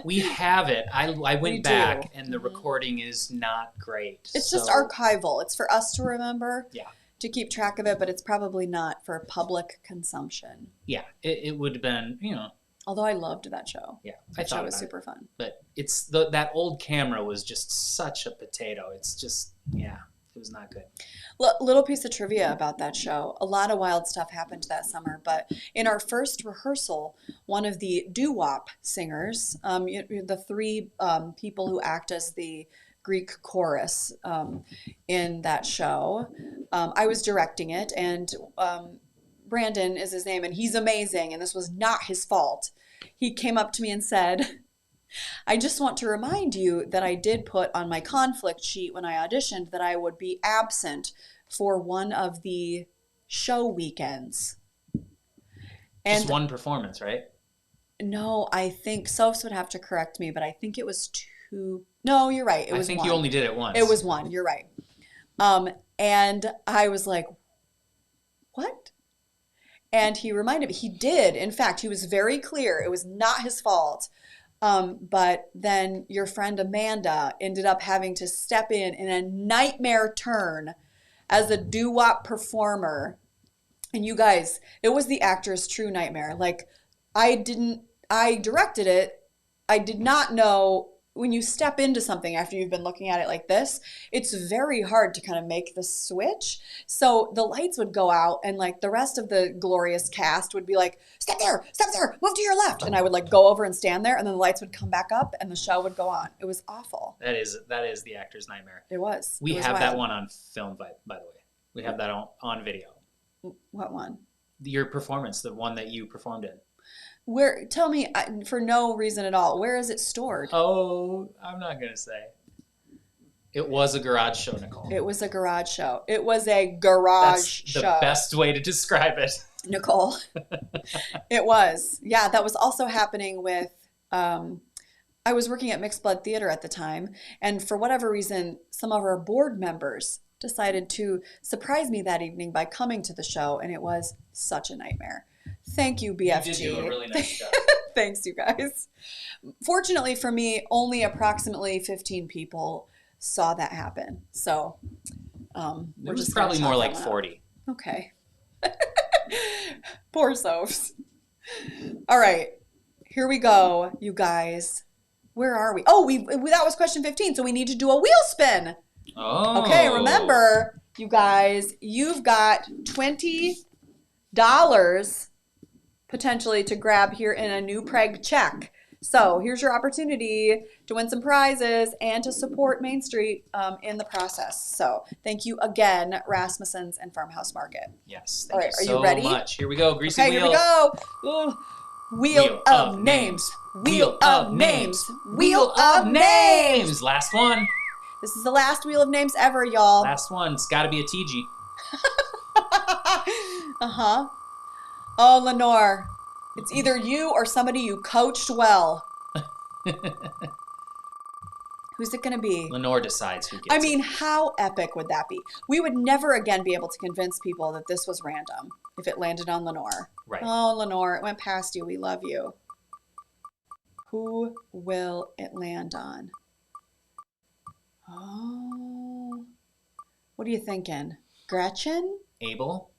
We have it. I We went do. back and the recording is not great. It's just So, archival. It's for us to remember, Yeah. to keep track of it, but it's probably not for public consumption. Yeah, it would have been, Although I loved that show. yeah. I That show thought was about super it. fun. But it's that old camera was just such a potato. It's just, yeah, it was not good. Little piece of trivia about that show. A lot of wild stuff happened that summer, but in our first rehearsal, one of the doo-wop singers, the three people who act as the Greek chorus in that show, I was directing it, and Brandon is his name, and he's amazing, and this was not his fault. He came up to me and said, I just want to remind you that I did put on my conflict sheet when I auditioned that I would be absent for one of the show weekends. And Just one performance, right? no, I think Sophs would have to correct me, but I think it was two. No, you're right. It was I think one. you only did it once. It was one. You're right. And I was like, what? And he reminded me, he did. In fact, he was very clear. It was not his fault. But then your friend Amanda ended up having to step in a nightmare turn as a doo-wop performer. And you guys, it was the actor's true nightmare. Like, I directed it. I did not know when you step into something after you've been looking at it like this, it's very hard to kind of make the switch. So the lights would go out and like the rest of the glorious cast would be like, step there, move to your left. And I would like go over and stand there and then the lights would come back up and the show would go on. It was awful. That is the actor's nightmare. It was. We It was have that wild. one on film, by the way. We have that on video. What one? Your performance, the one that you performed in. Where? Tell me, for no reason at all, where is it stored? Oh, I'm not going to say. It was a garage show, Nicole. It was a garage show. It was a garage That's show. the best way to describe it. Nicole. It was. Yeah, that was also happening with, I was working at Mixed Blood Theater at the time, and for whatever reason, some of our board members decided to surprise me that evening by coming to the show, and it was such a nightmare. Thank you, BFG. You did do a really nice job. Thanks, you guys. Fortunately for me, only approximately 15 people saw that happen. So we're just probably more like that 40. Okay. Poor Sophs. All right. Here we go, you guys. Where are we? Oh, that was question 15, so we need to do a wheel spin. Oh. Okay, remember, you guys, you've got $20 potentially to grab here in a new Preg check. So here's your opportunity to win some prizes and to support Main Street in the process. So thank you again, Rasmussen's and Farmhouse Market. Yes. All Thank right, are you you ready? much. Here we go. Greasy Okay, wheel. here we go. Ooh. Wheel of names. Wheel of names. Wheel of names. Last one. This is the last wheel of names ever, y'all. Last one. It's got to be a TG. Uh-huh. Oh, Lenore. It's either you or somebody you coached well. Who's it going to be? Lenore decides who gets I mean, it. how epic would that be? We would never again be able to convince people that this was random if it landed on Lenore. Right. Oh, Lenore, it went past you. We love you. Who will it land on? Oh. What are you thinking? Gretchen? Abel.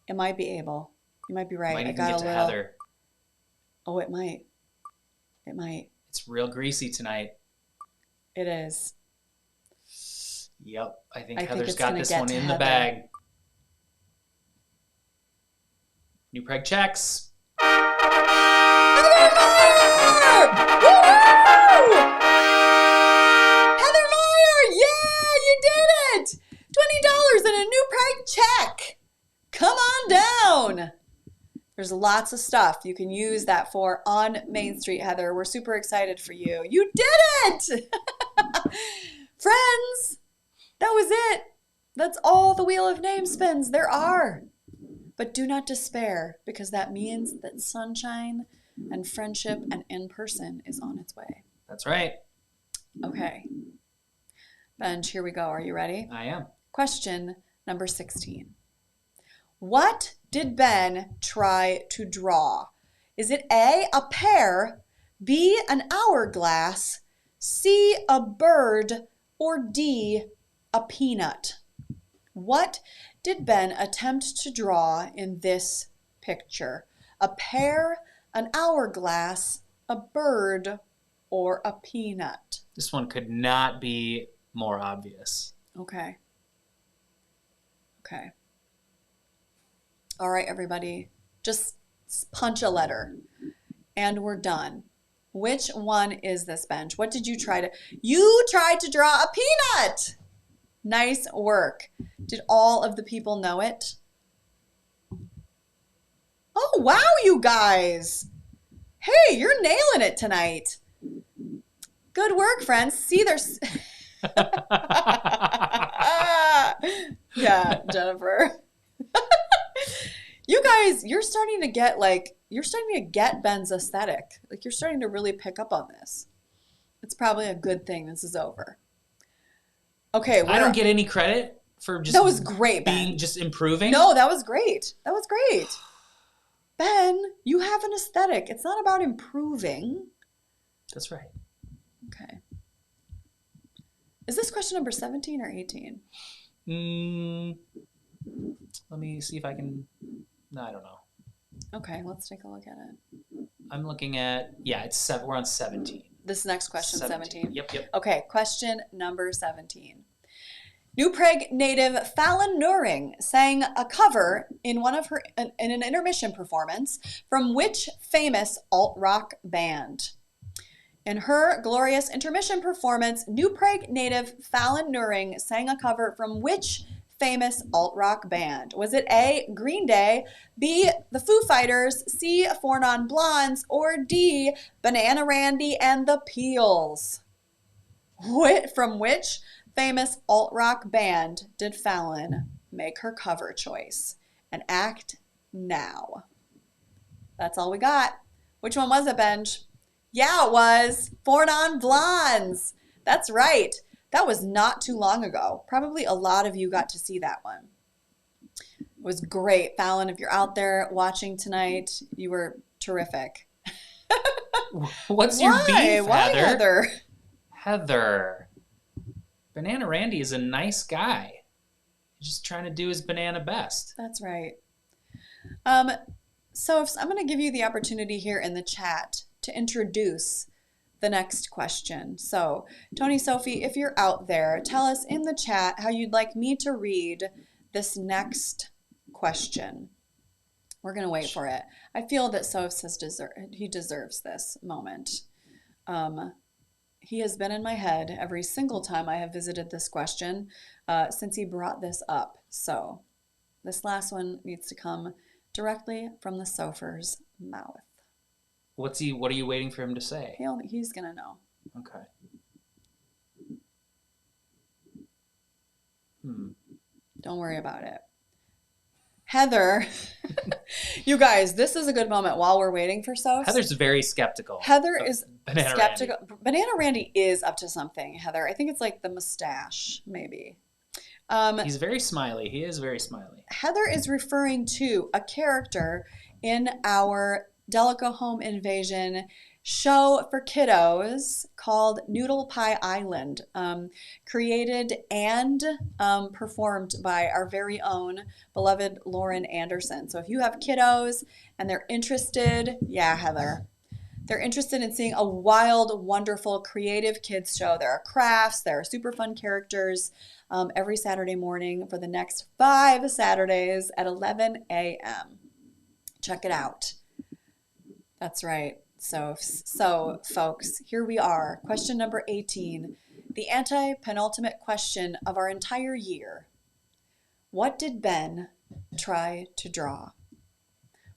It might be Abel. You might be right. Might I even got get a to little. Heather. Oh, it might. It might. It's real greasy tonight. It is. Yep. I think I think Heather's it's got gonna this get one to in Heather. the bag. New Preg checks. Heather Meyer! Woo-hoo! Heather Meyer! Yeah, you did it! $20 and a new Pride check. Come on down. There's lots of stuff you can use that for on Main Street, Heather. We're super excited for you. You did it! Friends, that was it. That's all the Wheel of Names spins there are. But do not despair, because that means that sunshine and friendship and in person is on its way. That's right. Okay. Benj, here we go. Are you ready? I am. Question number 16. What did Ben try to draw? Is it A, a pear, B, an hourglass, C, a bird, or D, a peanut? What did Ben attempt to draw in this picture? A pear, an hourglass, a bird, or a peanut? This one could not be more obvious. Okay. Okay. All right, everybody. Just punch a letter. And we're done. Which one is this, Benj? What did you try to... You tried to draw a peanut! Nice work. Did all of the people know it? Oh, wow, you guys. Hey, you're nailing it tonight. Good work, friends. See, there's... Yeah, Jennifer. You guys, you're starting to get Ben's aesthetic. Like, you're starting to really pick up on this. It's probably a good thing this is over. Okay, I don't get any credit for just that was great, Ben. being just improving. No, that was great. That was great. Ben, you have an aesthetic. It's not about improving. That's right. Okay. Is this question number 17 or 18? Let me see if I can... No, I don't know. Okay, let's take a look at it. I'm looking at... Yeah, it's we're on 17. This next question, 17. Yep. Okay, question number 17. New Prague native Fallon Nuring sang a cover in an intermission performance from which famous alt-rock band? In her glorious intermission performance, New Prague native Fallon Nuring sang a cover from which famous alt-rock band? Was it A, Green Day, B, the Foo Fighters, C, Four Non Blondes, or D, Banana Randy and the Peels? From which famous alt-rock band did Fallon make her cover choice? And act now. That's all we got. Which one was it, Benj? Yeah, it was Four Non Blondes. That's right. That was not too long ago. Probably a lot of you got to see that one. It was great. Fallon, if you're out there watching tonight, you were terrific. What's your beef, Why, Heather? Heather? Heather. Banana Randy is a nice guy. He's just trying to do his banana best. That's right. So I'm going to give you the opportunity here in the chat to introduce the next question. So, Tony, Sophie, if you're out there, tell us in the chat how you'd like me to read this next question. We're going to wait for it. I feel that Soph he deserves this moment. He has been in my head every single time I have visited this question since he brought this up. So this last one needs to come directly from the Sopher's mouth. What are you waiting for him to say? He's going to know. Okay. Don't worry about it. Heather, you guys, this is a good moment while we're waiting for Soph. Heather's very skeptical. Heather is Banana skeptical. Randy. Banana Randy is up to something, Heather. I think it's like the mustache, maybe. He's very smiley. He is very smiley. Heather is referring to a character in our Delico Home Invasion show for kiddos called Noodle Pie Island, created and performed by our very own beloved Lauren Anderson. So if you have kiddos and they're interested, yeah, Heather, they're interested in seeing a wild, wonderful, creative kids show. There are crafts, there are super fun characters every Saturday morning for the next 5 Saturdays at 11 a.m. Check it out. That's right. So folks, here we are. Question number 18, the anti-penultimate question of our entire year. What did Ben try to draw?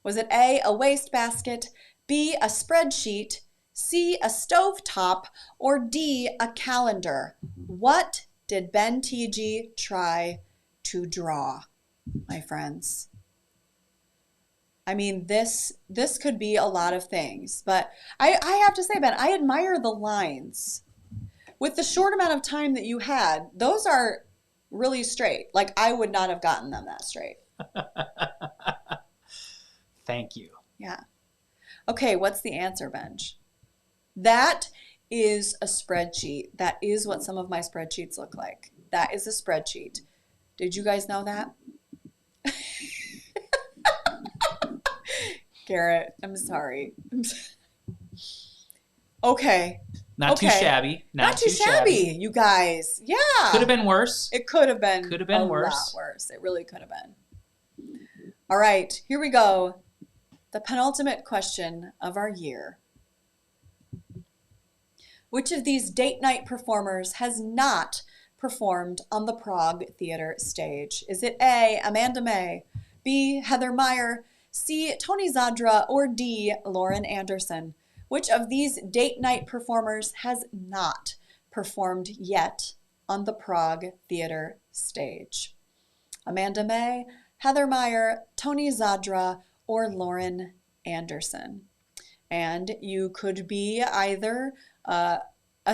Was it A, a wastebasket, B, a spreadsheet, C, a stovetop, or D, a calendar? What did Ben TG try to draw, my friends? I mean, this could be a lot of things, but I have to say, Ben, I admire the lines. With the short amount of time that you had, those are really straight. Like, I would not have gotten them that straight. Thank you. Yeah. Okay, what's the answer, Benj? That is a spreadsheet. That is what some of my spreadsheets look like. That is a spreadsheet. Did you guys know that? Garrett, I'm sorry. Okay. Not too shabby. Not too shabby, you guys. Yeah. Could have been worse. It could have been. Could have been worse. A lot worse. It really could have been. All right, here we go. The penultimate question of our year. Which of these date night performers has not performed on the Prague Theater stage? Is it A, Amanda May, B, Heather Meyer, C, Tony Zadra, or D, Lauren Anderson? Which of these date night performers has not performed yet on the Prague Theater stage? Amanda May, Heather Meyer, Tony Zadra, or Lauren Anderson? And you could be either a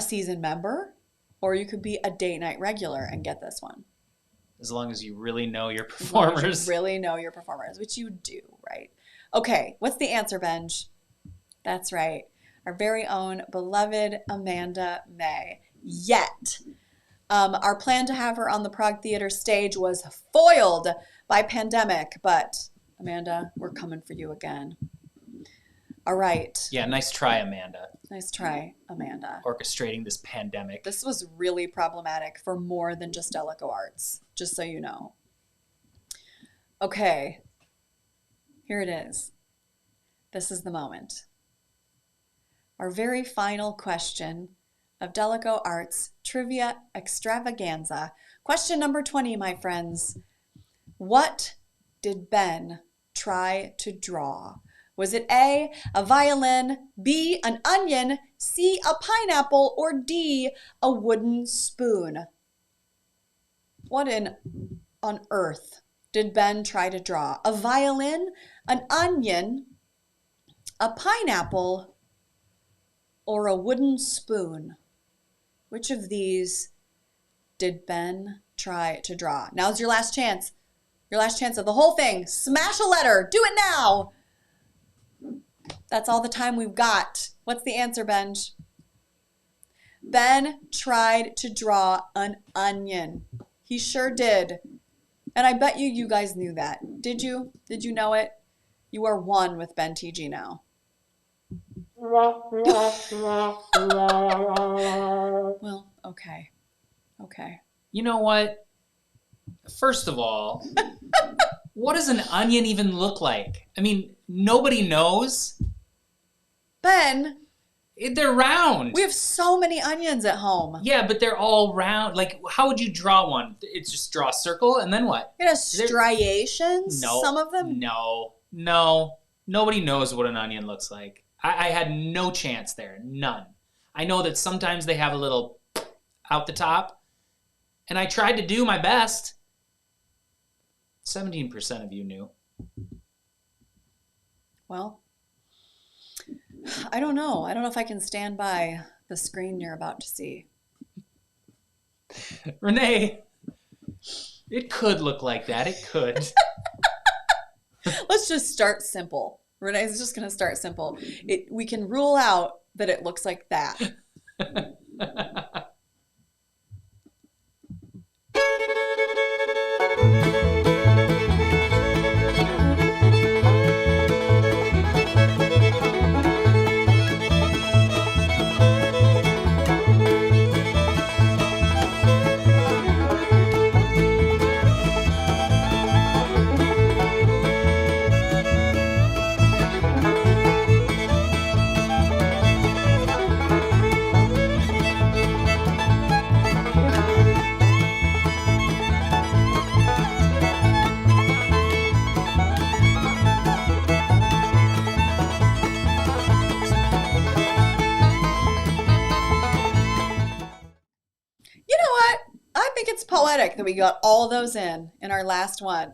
season member or you could be a date night regular and get this one. As long as you really know your As long performers. as you really know your performers, which you do, right? Okay, what's the answer, Benj? That's right. Our very own beloved Amanda May. Yet, our plan to have her on the Prague Theater stage was foiled by pandemic, but Amanda, we're coming for you again. All right. Yeah, nice try, Amanda. Nice try, Amanda. Orchestrating this pandemic. This was really problematic for more than just DalekoArts, just so you know. Okay, here it is. This is the moment. Our very final question of DalekoArts Trivia Extravaganza. Question number 20, my friends. What did Ben try to draw? Was it A, a violin, B, an onion, C, a pineapple, or D, a wooden spoon? What on earth did Ben try to draw? A violin, an onion, a pineapple, or a wooden spoon? Which of these did Ben try to draw? Now's your last chance. Your last chance of the whole thing. Smash a letter. Do it now. That's all the time we've got. What's the answer, Benj? Ben tried to draw an onion. He sure did. And I bet you guys knew that. Did you? Did you know it? You are one with Ben TG now. Well, okay. Okay. You know what? First of all, what does an onion even look like? I mean, nobody knows. Ben, They're round. we have so many onions at home. Yeah, but they're all round. Like, how would you draw one? It's just draw a circle and then what? It has striations, No. some of them. No. Nobody knows what an onion looks like. I had no chance there. None. I know that sometimes they have a little out the top, and I tried to do my best. 17% of you knew. Well, I don't know. I don't know if I can stand by the screen you're about to see. Renee, it could look like that. It could. Let's just start simple. Renee's just going to start simple. We can rule out that it looks like that. You know what? I think it's poetic that we got all those in our last one.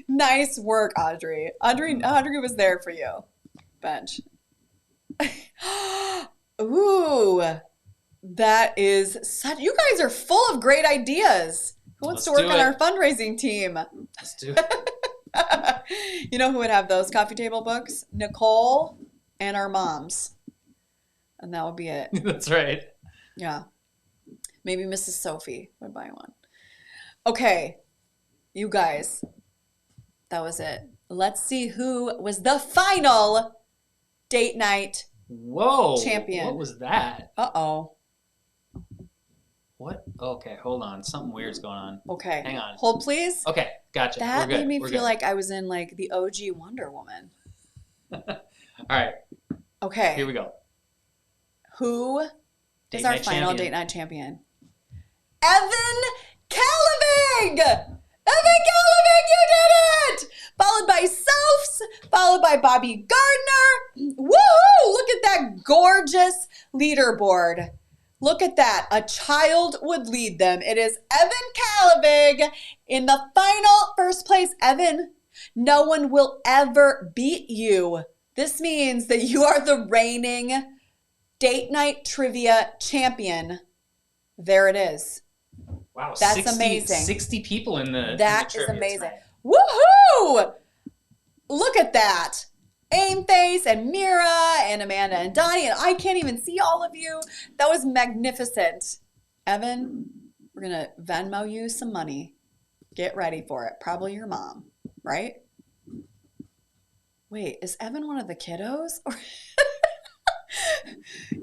Nice work, Audrey. Audrey was there for you. Bench. Ooh, that is such. You guys are full of great ideas. Who wants to Let's work do on it. our fundraising team? Let's do it. You know who would have those coffee table books? Nicole and our moms. And that would be it. That's right. Yeah. Maybe Mrs. Sophie would buy one. Okay, you guys, that was it. Let's see who was the final date night. Whoa. Champion. What was that? Uh-oh. What? Okay, hold on. Something weird's going on. Okay. Hang on. Hold, please. Okay, gotcha. That We're good. made me We're feel good. like I was in like the OG Wonder Woman. All right, Okay. here we go. Who Date is our night final champion. date night champion? Evan Calavig! Evan Calavig, you did it! Followed by Sophs, followed by Bobby Gardner. Woohoo! Look at that gorgeous leaderboard. Look at that. A child would lead them. It is Evan Calavig in the final first place. Evan, no one will ever beat you. This means that you are the reigning date night trivia champion. There it is. Wow, That's 60, amazing. 60 people in the That in is the trivia amazing. tonight. Woohoo! Look at that. Aimface and Mira and Amanda and Donnie, and I can't even see all of you. That was magnificent. Evan, we're going to Venmo you some money. Get ready for it. Probably your mom, right? Wait, is Evan one of the kiddos?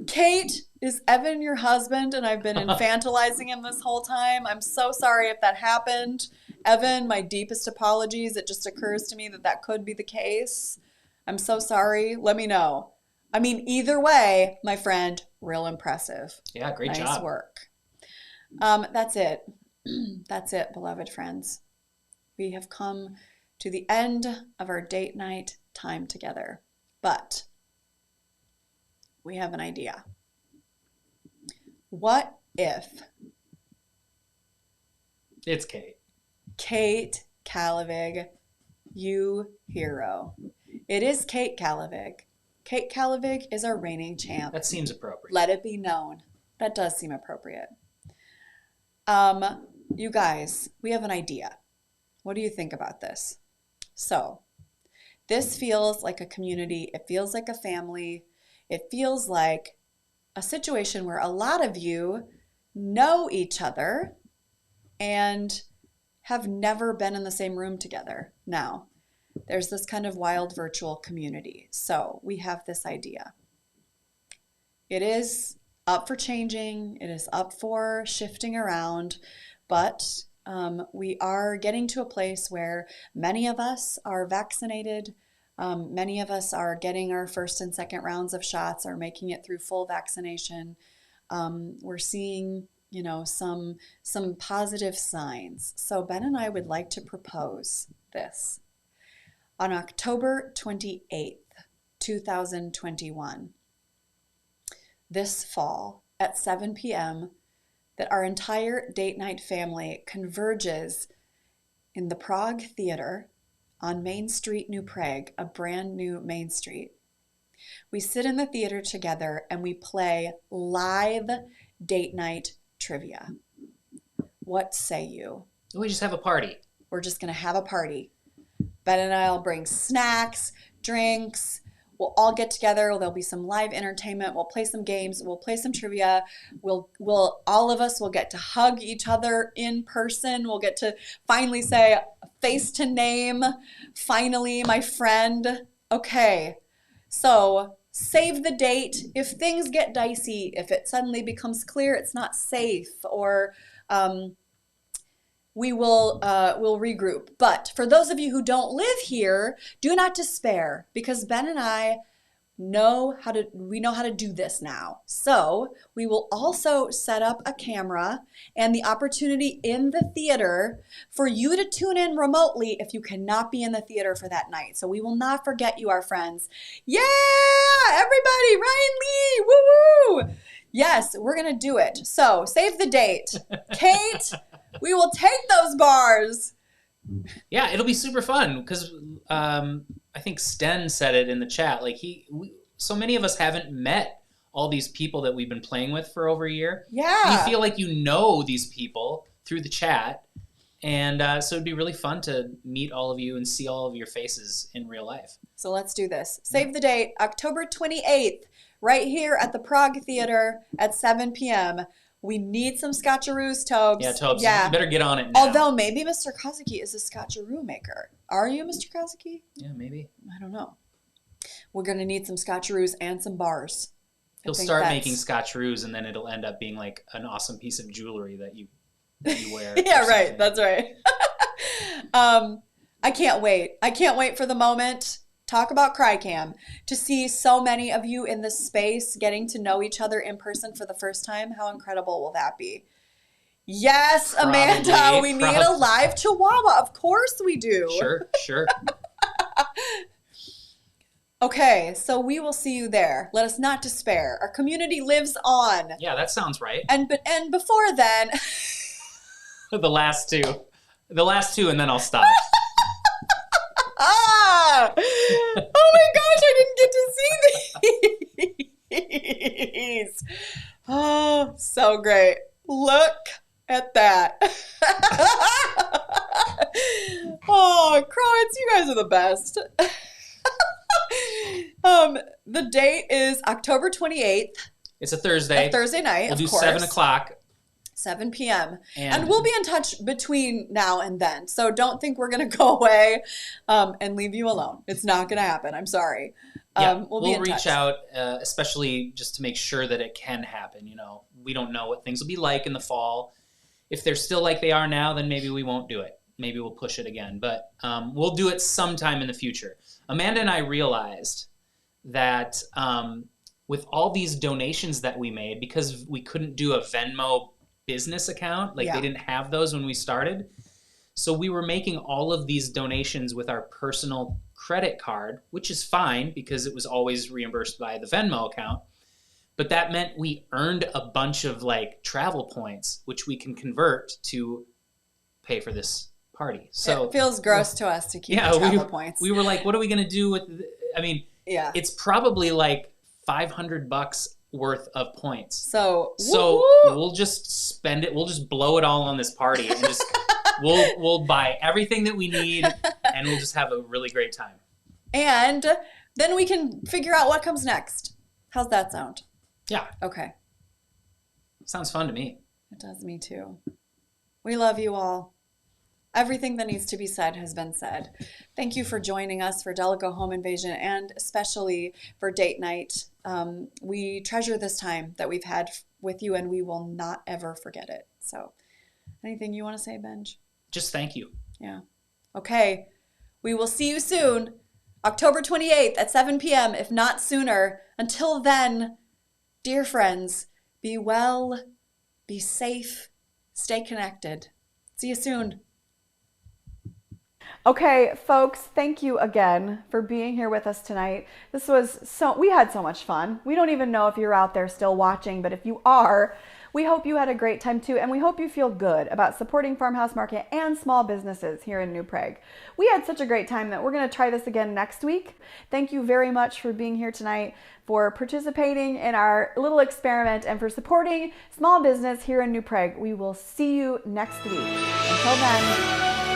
Kate, is Evan your husband and I've been infantilizing him this whole time? I'm so sorry if that happened. Evan, my deepest apologies. It just occurs to me that that could be the case. I'm so sorry. Let me know. I mean, either way, my friend, real impressive. Yeah, great Nice job. work. That's it. That's it, beloved friends. We have come to the end of our date night time together. But we have an idea. What if It's Kate. Kate Calavig, you hero? It is Kate Calavig. Kate Calavig is our reigning champ. That seems appropriate. Let it be known. That does seem appropriate. You guys, we have an idea. What do you think about this? So this feels like a community. It feels like a family. It feels like a situation where a lot of you know each other and have never been in the same room together. Now, there's this kind of wild virtual community. So we have this idea. It is up for changing. It is up for shifting around, but we are getting to a place where many of us are vaccinated. Many of us are getting our first and second rounds of shots, are making it through full vaccination. We're seeing, some positive signs. So Ben and I would like to propose this. On October 28th, 2021, this fall at 7 p.m., that our entire date night family converges in the Prague Theater on Main Street, New Prague, a brand new Main Street. We sit in the theater together and we play live date night trivia. What say you? We just have a party. We're just going to have a party. Ben and I will bring snacks, drinks. We'll all get together. There'll be some live entertainment. We'll play some games. We'll play some trivia. All of us will get to hug each other in person. We'll get to finally say face to name. Finally, my friend. Okay. So save the date. If things get dicey, if it suddenly becomes clear it's not safe, or we'll regroup. But for those of you who don't live here, do not despair, because Ben and I know how to do this now. So we will also set up a camera and the opportunity in the theater for you to tune in remotely if you cannot be in the theater for that night. So we will not forget you, our friends. Yeah, everybody, Ryan Lee, woo-woo! Yes, we're gonna do it. So save the date. Kate, we will take those bars. Yeah, it'll be super fun because I think Sten said it in the chat. Like so many of us haven't met all these people that we've been playing with for over a year. Yeah, and you feel like you know these people through the chat, and so it'd be really fun to meet all of you and see all of your faces in real life. So let's do this. Save the date, October 28th, right here at the Prague Theater at 7 p.m. We need some scotcheroos, Tobes. Yeah, Tobes, you better get on it now. Although maybe Mr. Kazuki is a scotcheroo maker. Are you, Mr. Kazuki? Yeah, maybe. I don't know. We're going to need some scotcheroos and some bars. He'll start making scotcheroos, and then it'll end up being like an awesome piece of jewelry that you wear. Yeah, right. That's right. I can't wait. I can't wait for the moment. Talk about CryCam. To see so many of you in this space getting to know each other in person for the first time. How incredible will that be? Yes, Amanda, we need a live Chihuahua. Of course we do. Sure. Okay, so we will see you there. Let us not despair. Our community lives on. Yeah, that sounds right. And before then... The last two, and then I'll stop. Oh my gosh, I didn't get to see these. Oh, so great. Look at that. Oh, Croats, you guys are the best. The date is October 28th. It's a Thursday. A Thursday night, We'll of course. 7 o'clock. 7 p.m. And we'll be in touch between now and then. So don't think we're going to go away and leave you alone. It's not going to happen. I'm sorry. Yeah, we'll reach out, especially just to make sure that it can happen. We don't know what things will be like in the fall. If they're still like they are now, then maybe we won't do it. Maybe we'll push it again. But we'll do it sometime in the future. Amanda and I realized that with all these donations that we made, because we couldn't do a Venmo business account, they didn't have those when we started. So we were making all of these donations with our personal credit card, which is fine because it was always reimbursed by the Venmo account. But that meant we earned a bunch of travel points, which we can convert to pay for this party. So it feels gross to us to keep the travel points. We were like, what are we going to do with it's probably $500 worth of points. So So we'll just spend it. We'll just blow it all on this party, and just we'll buy everything that we need, and we'll just have a really great time. And then we can figure out what comes next. How's that sound? Yeah, Okay. sounds fun to me. It does me too. We love you all. Everything that needs to be said has been said. Thank you for joining us for Delico Home Invasion and especially for date night. We treasure this time that we've had with you and we will not ever forget it. So anything you want to say, Benj? Just thank you. Yeah. Okay. We will see you soon. October 28th at 7 p.m., if not sooner. Until then, dear friends, be well, be safe, stay connected. See you soon. Okay, folks, thank you again for being here with us tonight. We had so much fun. We don't even know if you're out there still watching, but if you are, we hope you had a great time too, and we hope you feel good about supporting Farmhouse Market and small businesses here in New Prague. We had such a great time that we're going to try this again next week. Thank you very much for being here tonight, for participating in our little experiment, and for supporting small business here in New Prague. We will see you next week. Until then,